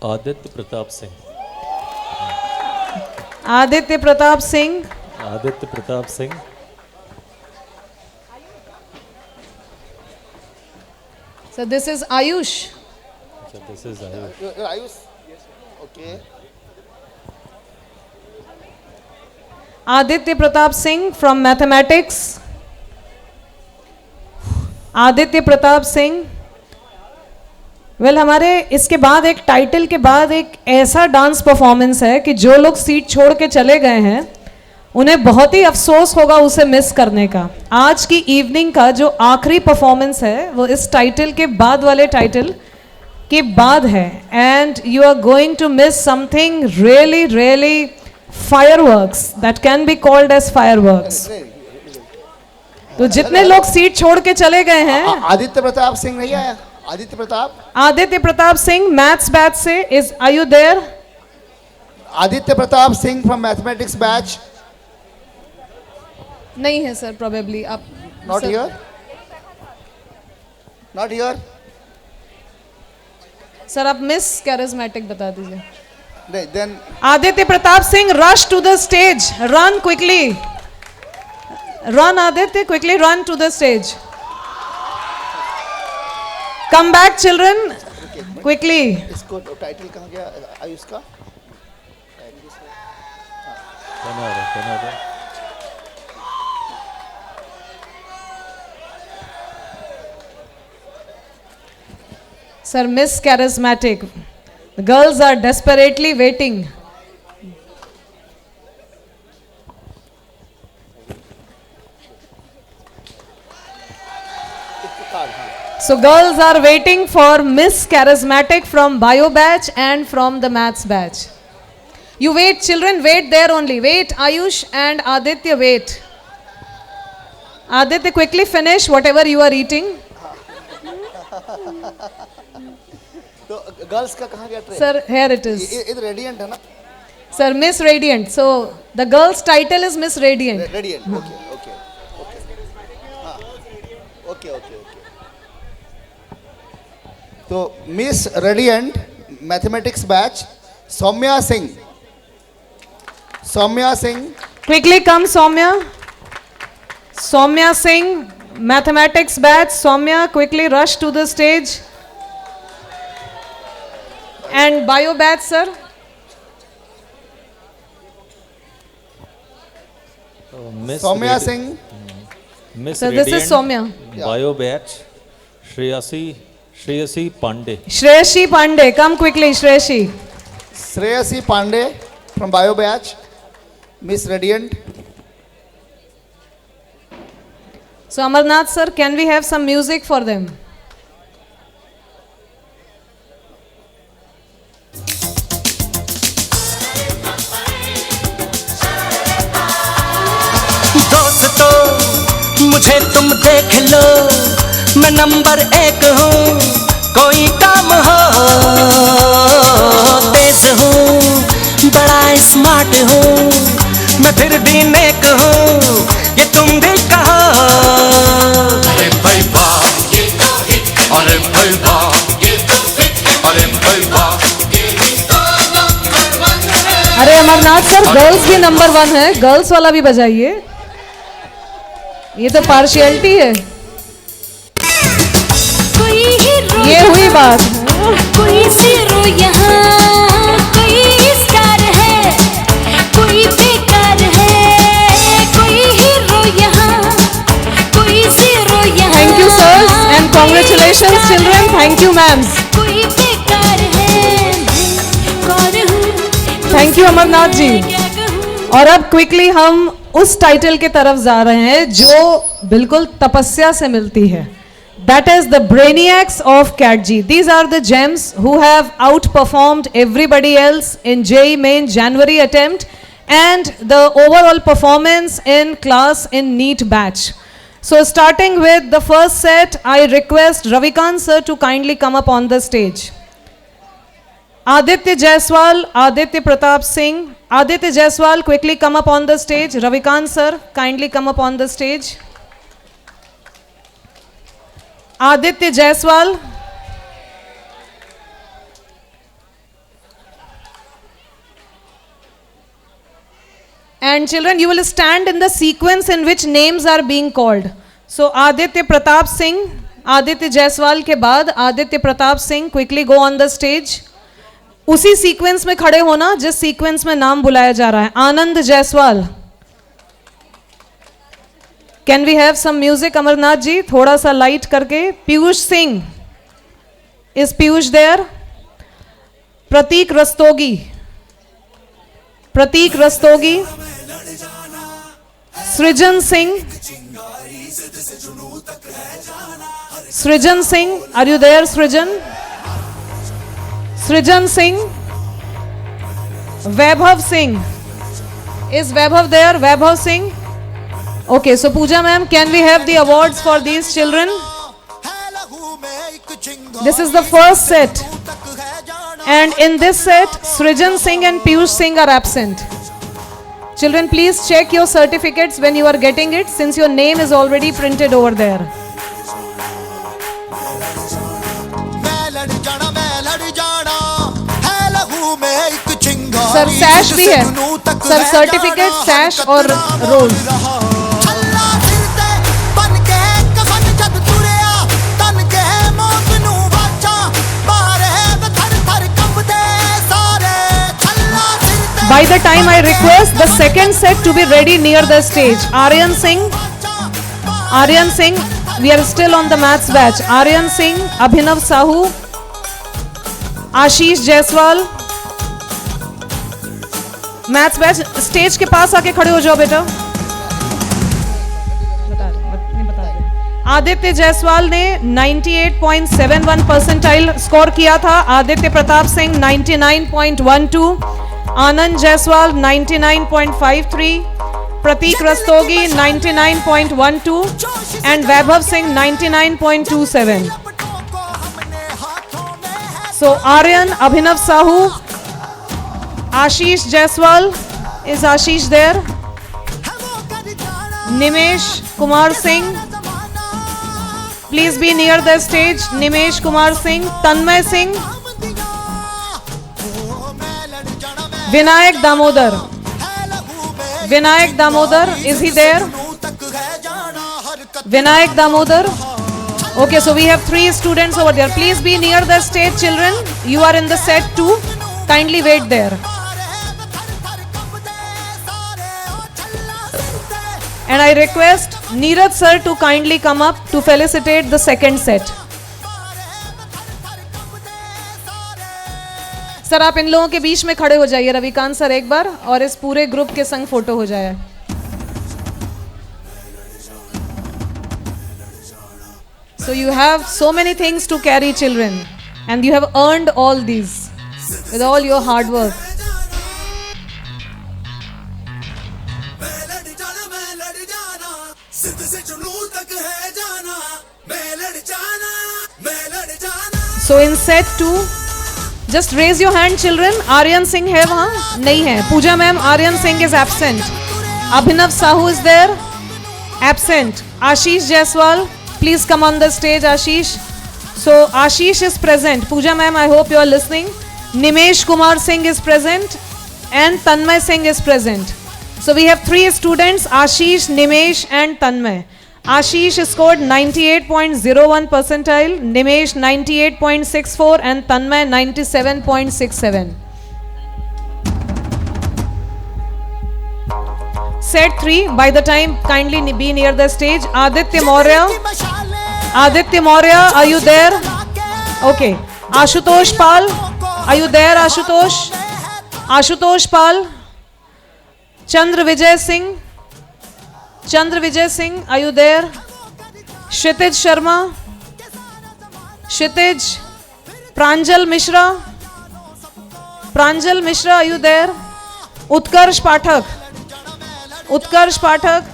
Aditya Pratap Singh. Aditya Pratap Singh, Aditya Pratap Singh. So this is Ayush. This is Ayush. You're Ayush? Yes. Okay. Aditya Pratap Singh from mathematics. Aditya Pratap Singh. Well हमारे इसके बाद एक title के बाद एक ऐसा डांस परफॉर्मेंस है कि जो लोग सीट छोड़ के चले गए हैं उन्हें बहुत ही अफसोस होगा उसे मिस करने का। आज की इवनिंग का जो आखिरी परफॉर्मेंस है वो इस टाइटल के बाद वाले टाइटल के बाद है, and you are going to miss something really really fireworks that can be called as fireworks. तो जितने लोग सीट छोड़ के चले गए हैं, आदित्य प्रताप सिंह नहीं आया? आदित्य प्रताप सिंह मैथ्स बैच से, is are you there? Aditya Pratap Singh from mathematics batch नहीं है सर, प्रोबेबली आप not here, not here. Sir आप मिस कैरिज्मेटिक बता दीजिए। नहीं, then Aditya Pratap Singh, rush to the stage, run quickly, run Aditya, quickly run to the stage, come back children, quickly। इसको title कहाँ गया आयुष का? Sir, Miss Charismatic, the girls are desperately waiting So girls are waiting for Miss Charismatic from Bio batch and from the Maths batch. You wait, children, wait there only. Wait, Ayush and Aditya, wait. Aditya, quickly finish whatever you are eating. तो girls का कहाँ गया train? Sir, here it is. इधर radiant है ना? Sir, Miss Radiant. So the girl's title is Miss Radiant. Radiant, okay okay हाँ okay okay okay. तो Miss Radiant mathematics batch Soumya Singh. Soumya Singh Quickly come, Soumya. Soumya Singh, mathematics batch. Soumya, quickly rush to the stage. And bio batch, sir. Miss Soumya Radi- Singh. Miss So this is Radiant, Soumya. Bio batch, Shreyasi Pandey. Shreyashi Pandey, come quickly, Shreyashi. Shreyashi Pandey from bio batch Miss Radiant. So Amarnath sir, can we have some music for them? दोस्तों मुझे तुम देख लो, मैं number 1 हूँ, कोई काम हो तेज हूँ, बड़ा स्मार्ट हूँ, मैं फिर भी नेक हूँ, ये तुम भी कहो। अरे भाई वाह ये तो हिट, अरे भाई वाह ये तो हिट, अरे भाई वाह ये ही तो नंबर 1 है। अरे अमरनाथ सर, गर्ल्स भी नंबर 1 है, गर्ल्स वाला भी बजाइए, ये तो पार्शियलिटी है। ये हुई बात। कोई हीरो यहाँ, कोई स्टार है, कोई बेकार है, कोई हीरो यहाँ, कोई हीरो यहाँ। Thank you sirs and congratulations children. Thank you ma'ams. कोई बेकार है, कौन हूँ? Thank you Amarnath ji. और अब क्विकली हम उस टाइटल के तरफ जा रहे हैं जो बिल्कुल तपस्या से मिलती है। That is the brainiacs of CATG. These are the gems who have outperformed everybody else in JEE Main January attempt and the overall performance in class in NEET batch. So starting with the first set, I request Ravikant sir to kindly come up on the stage. Aditya Jaiswal, Aditya Pratap Singh. Aditya Jaiswal, quickly come up on the stage. Ravikant sir, kindly come up on the stage. Aditya Jaiswal. And children, you will stand in the sequence in which names are being called. So Aditya Pratap Singh, Aditya Jaiswal के बाद Aditya Pratap Singh, quickly go on the stage. उसी sequence में खड़े होना जिस sequence में नाम बुलाया जा रहा है। Anand Jaiswal, can we have some music Amarnath ji, थोड़ा सा लाइट करके। Piyush Singh, is Piyush there? Prateek Rastogi, Prateek Rastogi. Srijan Singh, Srijan Singh, are you there Srijan? Srijan Singh. Vaibhav Singh, is Vaibhav there? Vaibhav Singh. Okay, so Pooja ma'am, can we have the awards for these children? This is the first set. And in this set, Srijan Singh and Piyush Singh are absent. Children, please check your certificates when you are getting it, since your name is already printed over there. Sir, sash bhi hai. Sir, certificate, sash or roll. By the time I request the second set to be ready near the stage. Aryan Singh, Aryan Singh, we are still on the maths batch. Aryan Singh, Abhinav Sahu, Ashish Jaiswal. Maths batch stage के पास आके खड़े हो जाओ बेटा। आदित्य जायसवाल ने 98.71 percentile score किया था। Aditya Pratap Singh 99.12, Anand Jaiswal 99.53, Prateek Rastogi 99.12 and Vaibhav Singh 99.27. So Aryan, Abhinav Sahu, Ashish Jaiswal, is Ashish there? Nimesh Kumar Singh, please be near the stage. Nimesh Kumar Singh, Tanmay Singh, Vinayak Damodar. Vinayak Damodar, is he there? Vinayak Damodar. Okay, so we have 3 students over there. Please be near the stage, children. You are in the set 2. Kindly wait there. And I request Neeraj sir to kindly come up to felicitate the second set. Sir आप इन लोगों के बीच में खड़े हो जाइए, Ravikant sir एक बार, और इस पूरे ग्रुप के संग फोटो हो जाए. So you have so many things to carry, children, and you have earned all these with all your hard work. So in set 2, just raise your hand, children. Aryan Singh है वहाँ? नहीं है. Pooja ma'am, Aryan Singh is absent. Abhinav Sahu is there? Absent. Ashish Jaiswal, please come on the stage, Ashish. So Ashish is present. Pooja ma'am, I hope you are listening. Nimesh Kumar Singh is present and Tanmay Singh is present. So we have 3 students, Ashish, Nimesh and Tanmay. Ashish scored 98.01 percentile, Nimesh 98.64 and Tanmay 97.67. Set 3, by the time, kindly be near the stage. Aditya Maurya. Aditya Maurya, are you there? Okay. Ashutosh Pal, are you there, Ashutosh? Ashutosh Pal. Chandra Vijay Singh. Chandra Vijay Singh, are you there? Kshitij Sharma. Kshitij. Pranjal Mishra. Pranjal Mishra, are you there? Utkarsh Pathak. Utkarsh Pathak.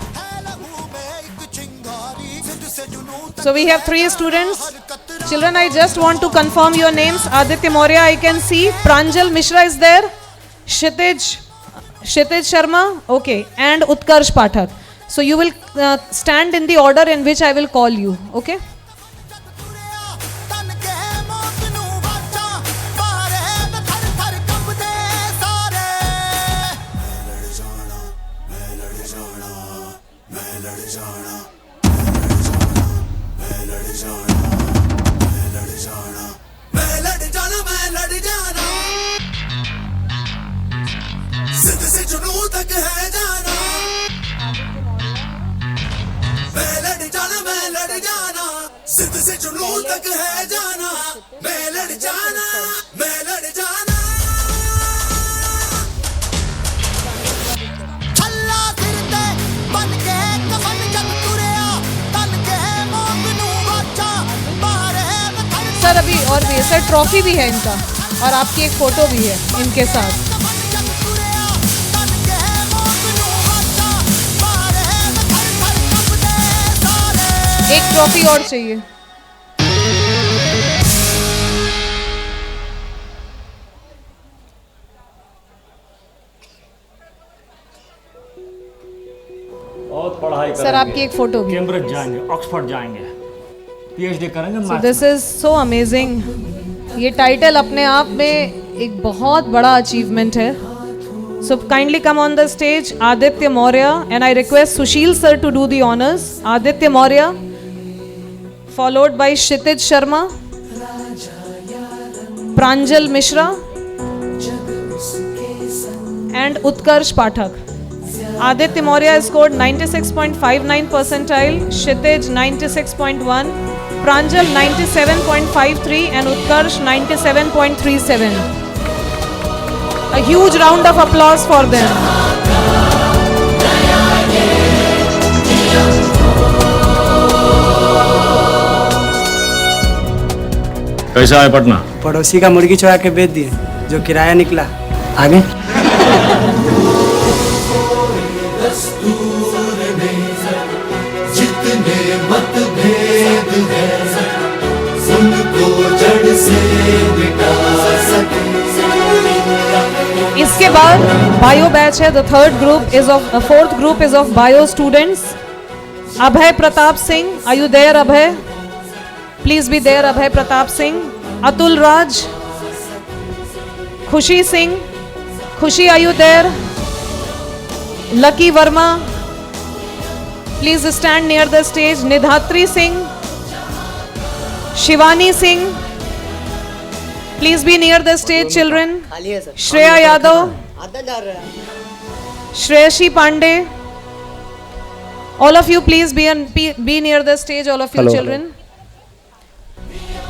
So we have 3 students. Children, I just want to confirm your names. Aditya Maurya, I can see. Pranjal Mishra is there. Kshitij Sharma. Okay. And Utkarsh Pathak. So you will stand in the order in which I will call you. Okay? जिद से जुनून तक है जाना, मैं लड़ जाना, मैं लड़ जाना। छल्ला सिर ते बन के कफन जब तुरया, तन के मौत नू बचा, मारे में थर। सर अभी और भी है, सर ट्रॉफी भी है इनका और आपकी एक फोटो भी है इनके साथ। एक ट्रॉफी और चाहिए। बहुत पढ़ाई करेंगे। सर आपकी एक फोटो भी। कैम्ब्रिज जाएंगे, ऑक्सफोर्ड जाएंगे, पीएचडी करेंगे। So this is so amazing। ये टाइटल अपने आप में एक बहुत बड़ा अचीवमेंट है। So kindly come on the stage, Aditya Maurya, and I request Sushil sir to do the honors. Aditya Maurya, followed by Kshitij Sharma, Pranjal Mishra, and Utkarsh Pathak. Aditya Maurya scored 96.59 percentile, Kshitij 96.1, Pranjal 97.53 and Utkarsh 97.37. A huge round of applause for them. कैसा है पटना? पड़ोसी का मुर्गी चुरा के बेच दिए, जो किराया निकला। आगे जितने मतभेद हैं उनको जड़ से मिटा सके। इसके बाद बायो बैच है। The fourth group is of bio students. Abhay Pratap Singh, are you there Abhay? Please be there Abhay Pratap Singh. Atul Raj, Khushi Singh, Khushi are you there? Lucky Verma, please stand near the stage. Nidhatri Singh, Shivani Singh, please be near the stage children. Shreya Yadav, Shreyasi Pandey, all of you please be near the stage, all of you children.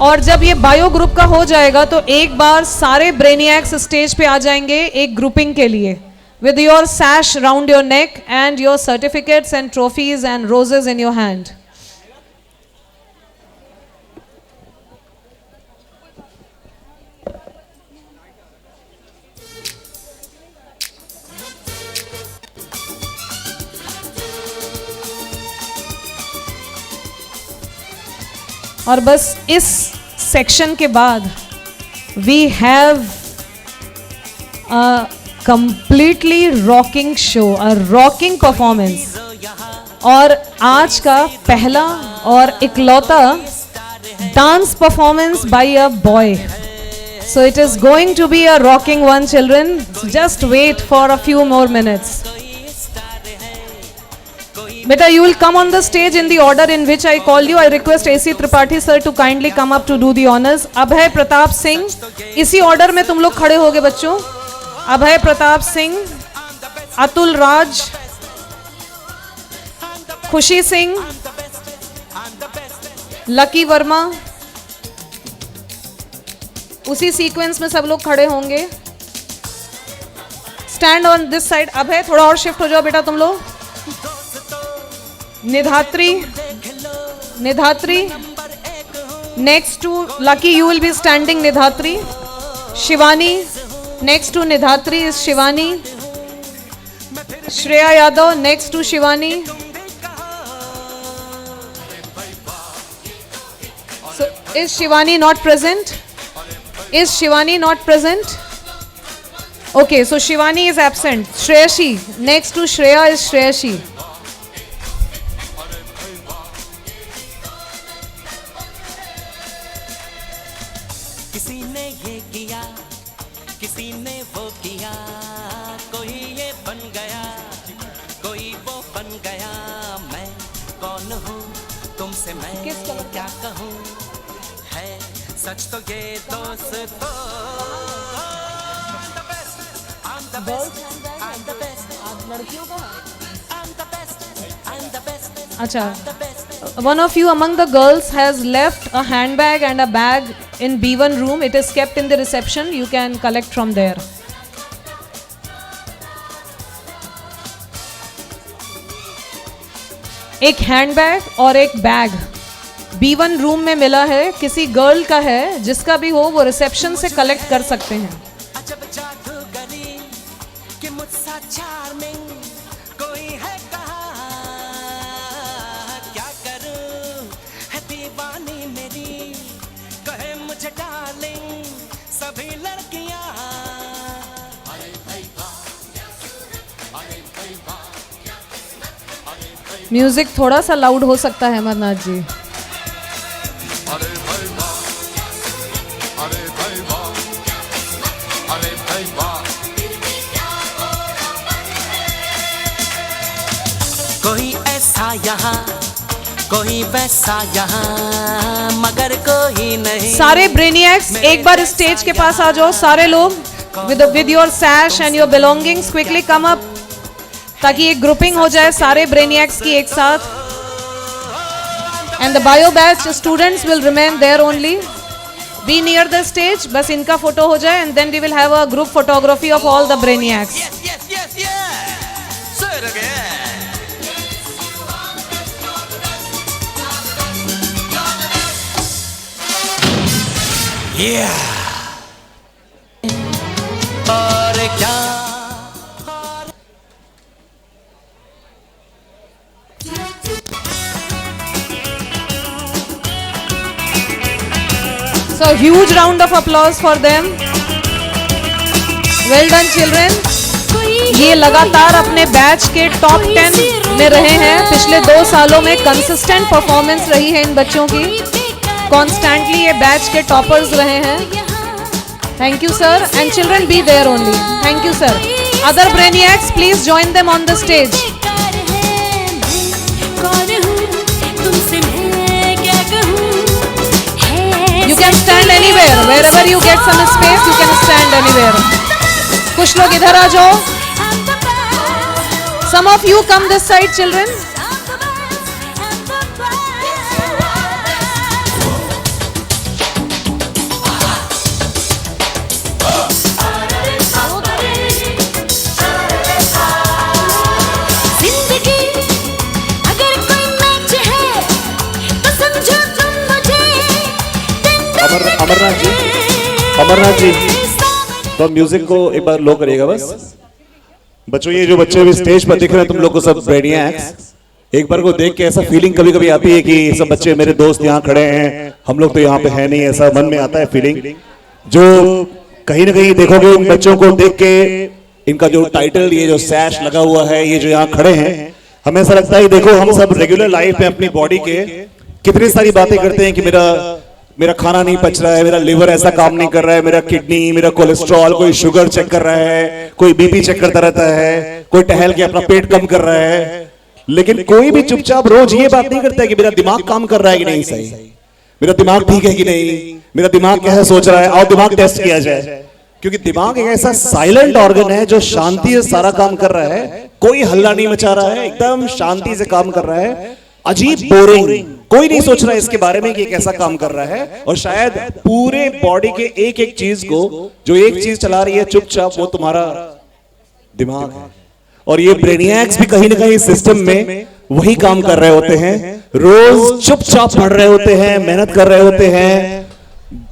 और जब ये bio group का हो जाएगा तो एक बार सारे ब्रेनियक्स stage पे आ जाएंगे एक ग्रुपिंग के लिए, with your sash round your neck and your certificates and trophies and roses in your hand. और बस इस सेक्शन के बाद we have a completely rocking show, a rocking performance. और आज का पहला और इकलौता dance performance by a boy. So it is going to be a rocking one children, just wait for a few more minutes. Beta, you will come on the stage in the order in which I call you. I request AC Tripathi sir to kindly come up to do the honors. अभय प्रताप सिंह, इसी order में तुम लोग खड़े होगे बच्चों। अभय Pratap Singh, Atul Raj, Khushi Singh, lucky Verma, उसी sequence में सब लोग खड़े होंगे। Stand on this side. Abhay थोड़ा और शिफ्ट हो जाओ बेटा तुम लोग। निधात्री, निधात्री, next to Lucky you will be standing Nidhatri. Shivani, next to Nidhatri is Shivani. Shreya Yadav, next to Shivani. So is Shivani not present? Is Shivani not present? Okay, so Shivani is absent. Shreyashi, next to Shreya is Shreyashi. सच तो ये दोस्तों अच्छा, one of you among the girls has left a handbag and a bag in B1 room. It is kept in the reception. You can collect from there. एक handbag और एक bag B1 room में मिला है, किसी girl का है, जिसका भी हो वो रिसेप्शन से कलेक्ट कर सकते हैं। म्यूजिक थोड़ा सा लाउड हो सकता है अमरनाथ जी। कोई ऐसा यहाँ कोई वैसा यहाँ मगर कोई नहीं। सारे ब्रेनियक्स एक बार स्टेज के पास आ जाओ। सारे लोग with your सैश and your belongings quickly come up, ताकि एक ग्रुपिंग हो जाए सारे ब्रेनियक्स की एक साथ। And the bio batch students will remain there only. Be near the stage, बस इनका फोटो हो जाए and then we will have a group photography of all the brainiacs. और क्या So huge round of applause for them. Well done children. ये लगातार अपने batch के टॉप 10 में रहे हैं। पिछले 2 सालों में कंसिस्टेंट परफॉर्मेंस रही है इन बच्चों की। कॉन्स्टेंटली ये बैच के टॉपर्स रहे हैं। Thank you sir and children be there only. Thank you sir. Other brainiacs please join them on the stage. You can stand anywhere. Wherever you get some space, you can stand anywhere. कुछ लोग इधर आ जाओ. Some of you come this side, children. Amarnath ji तो music को एक बार लो करिएगा बस। बच्चों ये जो बच्चे अभी स्टेज पर दिख रहे हैं तुम लोग को सब ब्रेनियक्स, एक बार को देख के ऐसा फीलिंग कभी कभी आती है कि सब बच्चे मेरे दोस्त यहाँ खड़े हैं, हम लोग तो यहाँ पे है नहीं, ऐसा मन में आता है फीलिंग। जो कहीं ना कहीं देखोगे इन बच्चों को देख के, इनका जो टाइटल, ये जो सैश लगा हुआ है, ये जो यहाँ खड़े हैं, हमें ऐसा लगता है देखो हम सब रेगुलर लाइफ में अपनी बॉडी के कितनी सारी बातें करते हैं कि मेरा खाना नहीं पच रहा है, मेरा लिवर ऐसा काम नहीं कर रहा है, मेरा किडनी, मेरा कोलेस्ट्रॉल, कोई शुगर चेक कर रहा है, कोई बीपी चेक करता रहता है, कोई टहल के अपना पेट कम कर रहा है, लेकिन कोई भी चुपचाप रोज ये बात नहीं करता है कि मेरा दिमाग काम कर रहा है कि नहीं सही, मेरा दिमाग ठीक है कि नहीं, मेरा दिमाग कैसे सोच रहा है, और दिमाग टेस्ट किया जाए। क्योंकि दिमाग एक ऐसा साइलेंट ऑर्गन है जो शांति से सारा काम कर रहा है, कोई हल्ला नहीं मचा रहा है, एकदम शांति से काम कर रहा है, अजीब बोरिंग, कोई नहीं सोच रहा है इसके बारे में कि कैसा काम कर रहा है। और शायद पूरे बॉडी के एक एक चीज को, जो एक चीज चला रही है चुपचाप, वो तुम्हारा दिमाग है। और ये ब्रेनियक्स भी कहीं ना कहीं सिस्टम में वही काम कर रहे होते हैं, रोज चुपचाप पढ़ रहे होते हैं, मेहनत कर रहे होते हैं।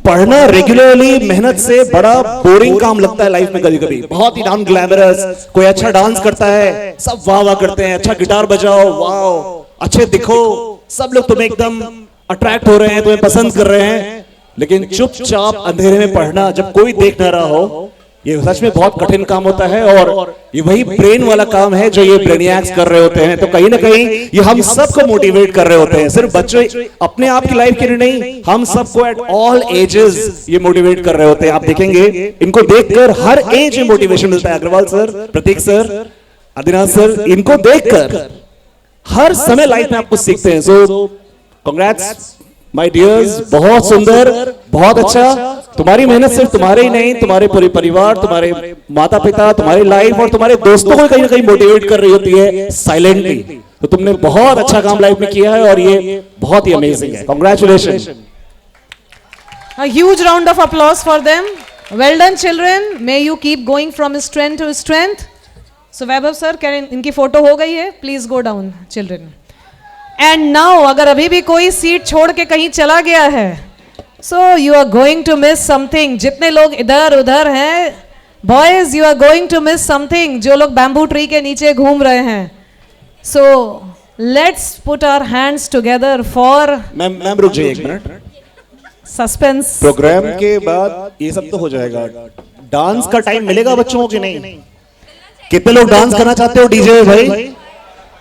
पढ़ना रेगुलरली मेहनत से बड़ा बोरिंग काम लगता है लाइफ में कभी कभी, बहुत ही नॉन ग्लैमरस। कोई अच्छा डांस करता है, सब वाह वाह करते हैं, अच्छा गिटार बजाओ, वाह, अच्छे दिखो, सब लोग तुम्हें एकदम अट्रैक्ट हो रहे हैं, तुम्हें पसंद कर रहे हैं, लेकिन चुपचाप अंधेरे में पढ़ना, जब कोई देख ना रहा हो, ये सच में बहुत कठिन काम होता है। और ये वही ब्रेन वाला काम है जो ये ब्रेनियक्स कर रहे होते हैं। तो कहीं ना कहीं ये हम सबको मोटिवेट कर रहे होते हैं, सिर्फ बच्चे अपने आप की लाइफ के लिए नहीं, हम सबको एट ऑल एजेस ये मोटिवेट कर रहे होते हैं। आप देखेंगे इनको देखकर हर एज में मोटिवेशन मिलता है। अग्रवाल सर, प्रतीक सर, आदिनाथ सर, इनको देखकर हर समय लाइफ में आप कुछ सीखते हैं। सो कांग्रेट्स माय डियर्स, बहुत सुंदर, बहुत अच्छा। तुम्हारी मेहनत सिर्फ तुम्हारे ही नहीं, तुम्हारे पूरे परिवार, तुम्हारे माता पिता, तुम्हारी लाइफ और तुम्हारे दोस्तों को कहीं ना कहीं मोटिवेट कर रही होती है साइलेंटली। तो तुमने बहुत अच्छा काम लाइफ में किया है और ये बहुत ही अमेजिंग है। Congratulations. A huge round of applause for them. Well done children. May you keep going from strength to strength. So Vaibhav sir, क्या इनकी फोटो हो गई है? Please go down children. And now अगर अभी भी कोई सीट छोड़ के कहीं चला गया है, so you are going to miss something. जितने लोग इधर उधर हैं, boys, you are going to miss something. जो लोग बैम्बू ट्री के नीचे घूम रहे हैं, so let's put our hands together for. Ma'am रुक जाइए एक मिनट। सस्पेंस। प्रोग्राम के बाद ये सब तो हो जाएगा, डांस का टाइम मिलेगा बच्चों को कि नहीं? कितने लोग डांस करना चाहते हो डीजे में भाई?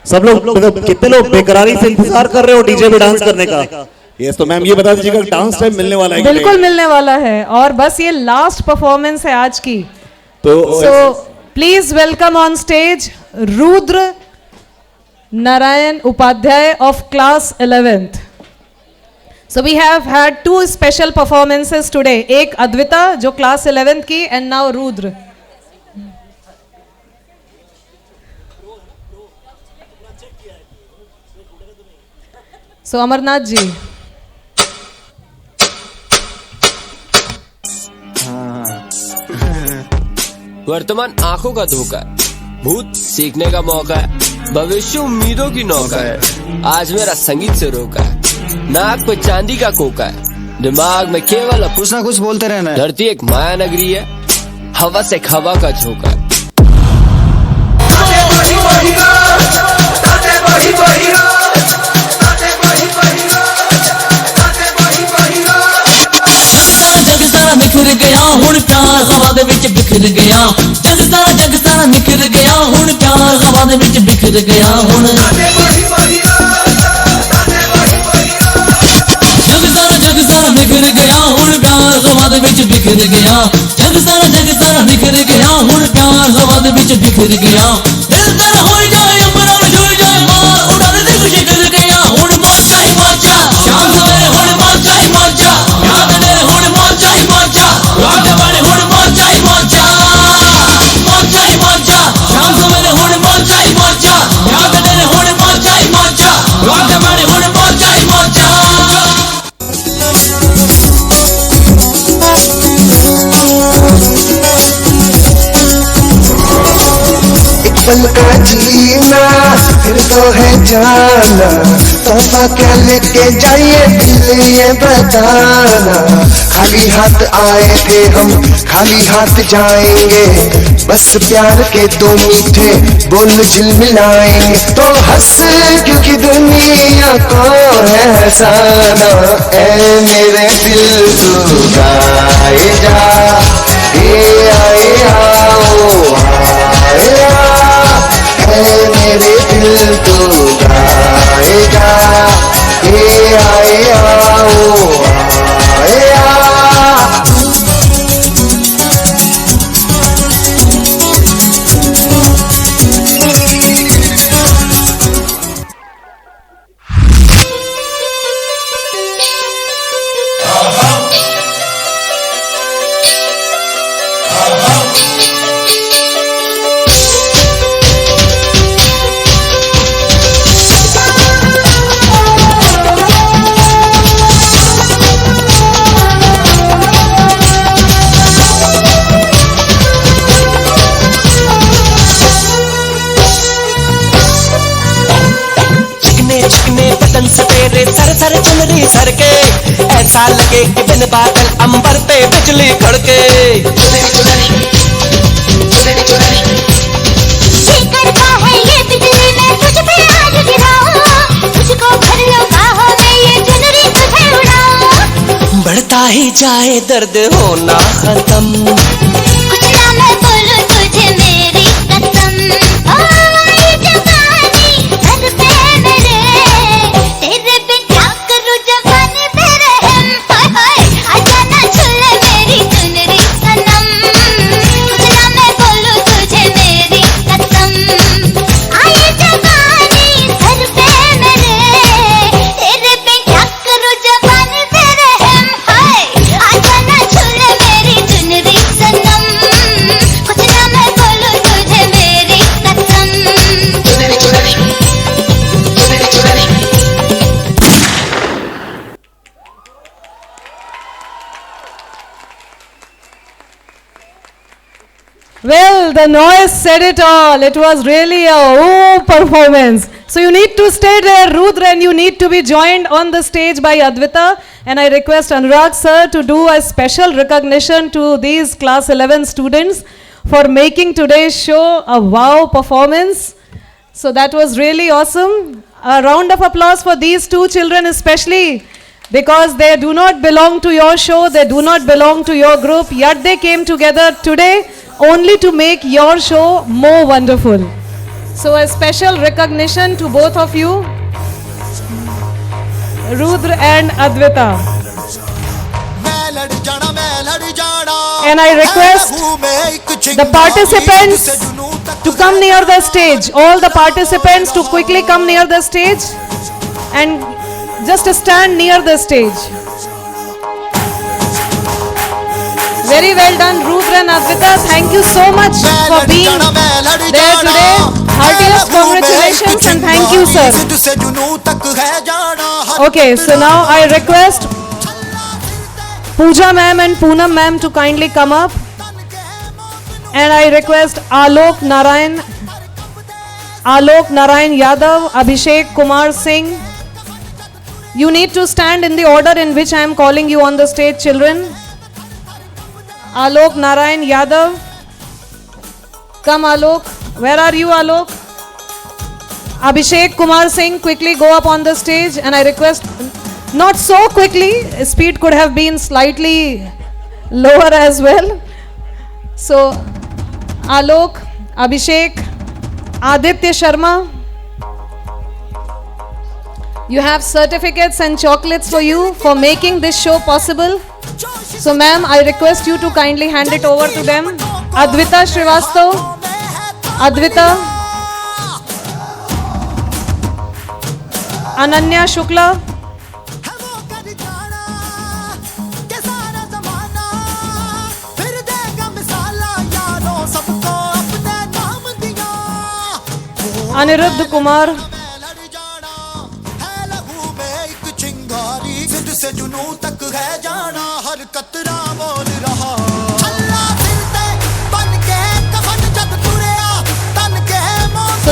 सब लोग, मतलब कितने लोग बेकरारी से इंतजार कर रहे हो डीजे में डांस करने का? यस, तो मैम ये बता दीजिएगा डांस टाइम मिलने वाला है? बिल्कुल मिलने वाला है, और बस ये लास्ट परफॉर्मेंस है आज की। तो so please welcome on stage Rudra Narayan Upadhyay of class 11th. So we have had 2 special performances today. एक अद्विता जो क्लास 11th की, and now Rudra. So Amarnath ji, वर्तमान आंखों का धोखा है, भूत सीखने का मौका है, भविष्य उम्मीदों की नौका है, आज मेरा संगीत से रोका है, नाक पे चांदी का कोका है, दिमाग में केवल कुछ ना कुछ बोलते रहना है। धरती एक माया नगरी है, हवा से हवा का झोंका है। जग सारा निखर गया हुण प्यार हवा दे विच बिखर गया। जग सारा निखर गया हुण प्यार हवा दे विच बिखर गया। हुण जग सारा निखर गया हुण प्यार हवा दे विच बिखर गया। जग सारा निखर गया हुण प्यार हवा दे विच बिखर गया। दिल तेरा हो जाए अमर में छुई जाए मार उड़ा दे खुशी कर गया। हुण मौजा ही मौजा शाम सवेरे हुण मौजा ही मौजा याद ने हुण मौजा ही मौजा रात बड़े हुण मौजा ही मौजा मौजा ही मौजा शाम सवेरे हुण मौजा ही मौजा याद ने हुण मौजा ही मौजा रात बड़े हुण मौजा ही मौजा। पल का जीना फिर तो है जाना, तोहफा क्या लेके जाइए दिल ये बताना। खाली हाथ आए थे हम खाली हाथ जाएंगे, बस प्यार के दो मीठे बोल झिलमिलाएंगे। तो हंस क्योंकि दुनिया को है हंसाना। ऐ मेरे दिल तू गाए जा आए आओ मेरे दिल तो गाएगा ये आए आओ आए आ। से तेरे सर सर चुनरी सर के, ऐसा लगे कि बिन बादल अंबर पे बिजली खड़के। करता है ये बिजली मैं तुझ पे आज गिराऊं, तुझको भर लो बाहों में ये चुनरी तुझे उड़ाऊं। बढ़ता ही जाए दर्द होना खत्म, कुछ ना मैं बोलूं तुझे मेरी कसम। ये जवानी घर पे मेरे तेरे बिन क्या करूं जवानी पे रहम। हाय हाय आजा ना छुले मेरी चुनरी सनम, कुछ ना मैं बोलूं तुझे मेरी कसम। ये जवानी घर पे मेरे तेरे बिन क्या करूं जवानी पे रहम। हाय आजा ना छुले मेरी चुनरी सनम, कुछ ना मैं बोलूं तुझे मेरी कसम। चुनरी चुनरी चुनरी चुनरी। Well, the noise said it all. It was really a performance. So you need to stay there, Rudra, and you need to be joined on the stage by Advita. And I request Anurag sir to do a special recognition to these class 11 students for making today's show a wow performance. So that was really awesome. A round of applause for these two children especially, because they do not belong to your show, they do not belong to your group, yet they came together today only to make your show more wonderful. So a special recognition to both of you, Rudra and Advita. And I request the participants to come near the stage. All the participants to quickly come near the stage and just stand near the stage. Very well done, Rudra and Advita. Thank you so much for being there today. Heartiest congratulations and thank you, sir. Okay, so now I request Pooja ma'am and Poonam ma'am to kindly come up. And I request Alok Narayan Yadav, Abhishek Kumar Singh, You need to stand in the order in which I am calling you on the stage, children. Alok Narayan Yadav. Come, Alok. Where are you, Alok? Abhishek Kumar Singh, quickly go up on the stage, and I request, not so quickly, speed could have been slightly lower as well. So, Alok, Abhishek, Aditya Sharma, you have certificates and chocolates for you for making this show possible. So, ma'am, I request you to kindly hand it over to them. Advita Srivastav, Advita, Ananya Shukla, Aniruddha Kumar, से जुनू तक है जाना हर कतरा बोल रहा So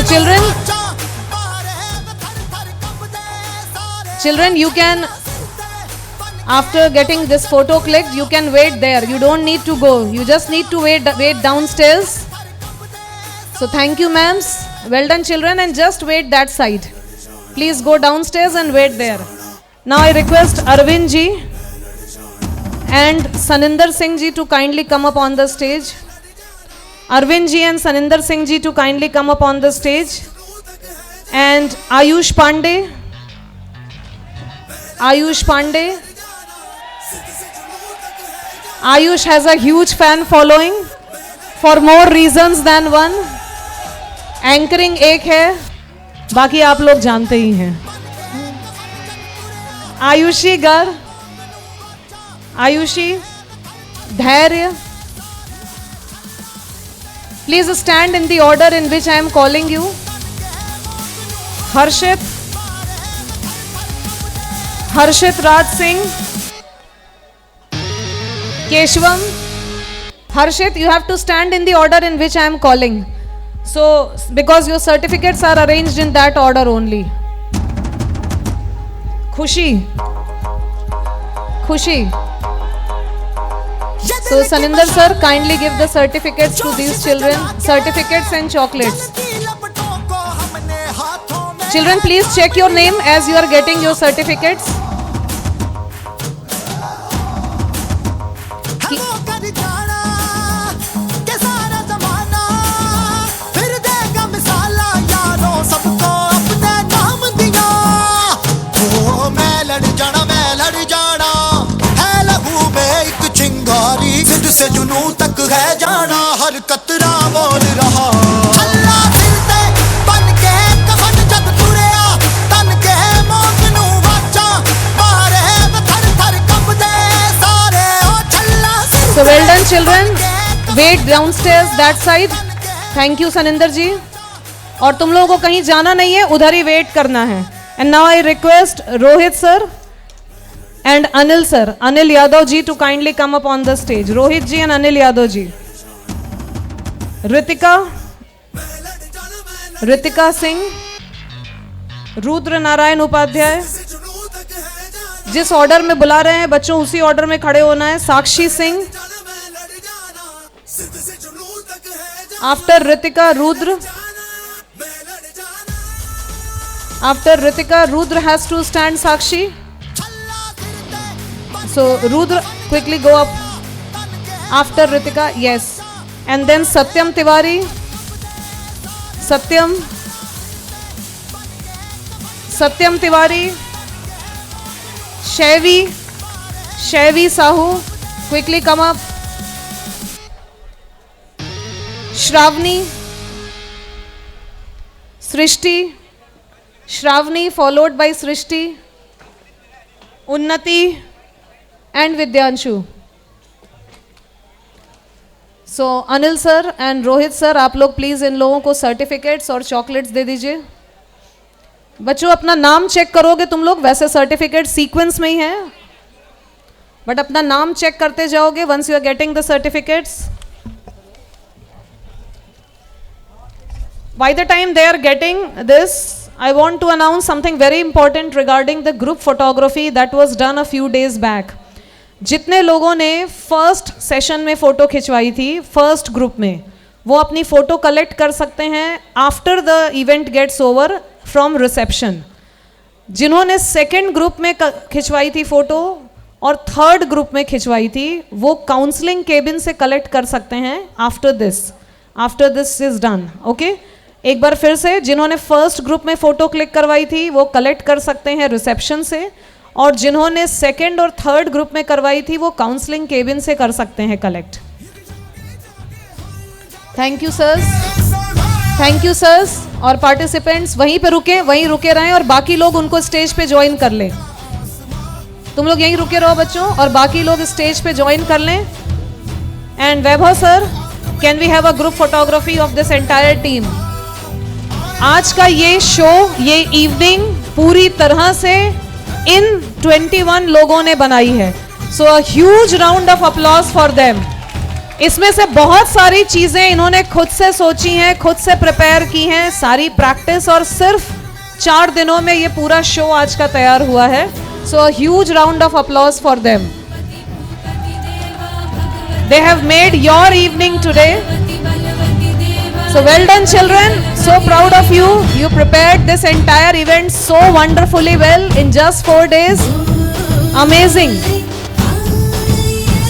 children, you can, after getting this photo clicked, you can wait there. You don't need to go. You just need to wait downstairs. So thank you, ma'ams. Well done, children, and just wait that side. Please go downstairs and wait there. Now I request Arvind ji and Saninder Singh ji to kindly come up on the stage. Arvind ji and Saninder Singh ji to kindly come up on the stage. And Ayush Pandey. Ayush Pandey. Ayush has a huge fan following for more reasons than one. Anchoring एक है, बाकी आप लोग जानते ही हैं. आयुषी गर, आयुषी, धैर्य. Please stand in the order in which I am calling you. Harshit, Harshit Raj Singh, Keshwam. Harshit, you have to stand in the order in which I am calling. So, because your certificates are arranged in that order only. Khushi. Khushi. So, Saninder sir, kindly give the certificates to these children. Certificates and chocolates. Children, please check your name as you are getting your certificates. से जुनू तक है जाना हर कतरा बोल रहा अल्लाह दिल ते बन के कफन जब तुरिया तन के मौत नू वाचा मारे थर थर कंबदे सारे ओ छल्ला. So well done, children. Wait downstairs that side. Thank you, Saninder ji. और तुम लोगों को कहीं जाना नहीं है, उधर ही वेट करना है. And now I request Rohit sir and Anil sir, Anil Yadav ji to kindly come up on the stage. Rohit ji and Anil Yadav ji. Ritika, Ritika Singh, Rudra Narayan Upadhyay. जिस order में बुला रहे हैं बच्चों उसी order में खड़े होना है. साक्षी Singh. After Ritika, Rudra. After Ritika, Rudra has to stand. Sakshi. So Rudra, quickly go up after Ritika. Yes. And then Satyam Tiwari. Satyam. Satyam Tiwari. Shaivi. Shaivi Sahu. Quickly come up. Shravani. Srishti. Shravani followed by Srishti. Unnati. And Vidyanshu. So Anil sir and Rohit sir, आप लोग please इन लोगों को certificates और chocolates दे दीजिए. बच्चों अपना नाम check करोगे तुम लोग, वैसे सर्टिफिकेट सीक्वेंस में ही है, बट अपना नाम चेक करते जाओगे once you are getting the certificates. By the time they are getting this, I want to announce something very important regarding the group photography that was done a few days back. जितने लोगों ने first session में photo खिंचवाई थी first group में, वो अपनी photo collect कर सकते हैं after the event gets over from reception. जिन्होंने सेकेंड ग्रुप में खिंचवाई थी फ़ोटो और थर्ड ग्रुप में खिंचवाई थी, वो काउंसलिंग केबिन से कलेक्ट कर सकते हैं after this is done. Okay, एक बार फिर से, जिन्होंने फर्स्ट ग्रुप में फ़ोटो क्लिक करवाई थी वो कलेक्ट कर सकते हैं रिसेप्शन से, और जिन्होंने सेकेंड और थर्ड ग्रुप में करवाई थी वो काउंसलिंग केबिन से कर सकते हैं कलेक्ट. Thank you sirs. और पार्टिसिपेंट्स वहीं रुके रहें और बाकी लोग उनको स्टेज पे ज्वाइन कर लें. तुम लोग यहीं रुके रहो बच्चों और बाकी लोग स्टेज पे ज्वाइन कर लें. And Vaibhav sir, can we have a group photography of this entire team. आज का ये शो, ये इवनिंग पूरी तरह से इन 21 लोगों ने बनाई है. So a huge round of applause for them. इसमें से बहुत सारी चीजें इन्होंने खुद से सोची हैं, खुद से प्रिपेयर की हैं, सारी प्रैक्टिस, और सिर्फ 4 दिनों में ये पूरा शो आज का तैयार हुआ है. So a huge round of applause for them. They have made your evening today. So well done children, so proud of you. You prepared this entire event so wonderfully well in just 4 days. Amazing.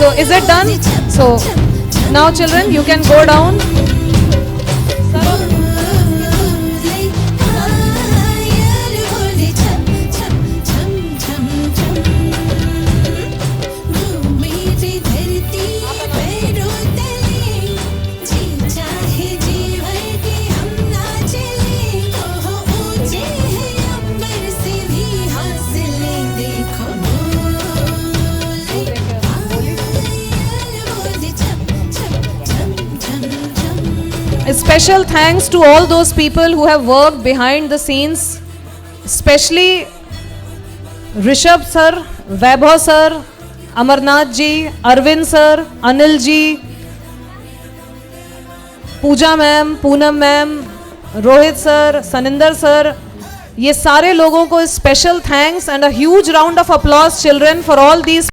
So is it done? So now children, you can go down. A special thanks to all those people who have worked behind the scenes, especially Rishabh sir, Vaibhav sir, Amarnath ji, Arvind sir, Anil ji, Pooja ma'am, Poonam ma'am, Rohit sir, Saninder sir. ये सारे लोगों को special thanks and a huge round of applause children for all these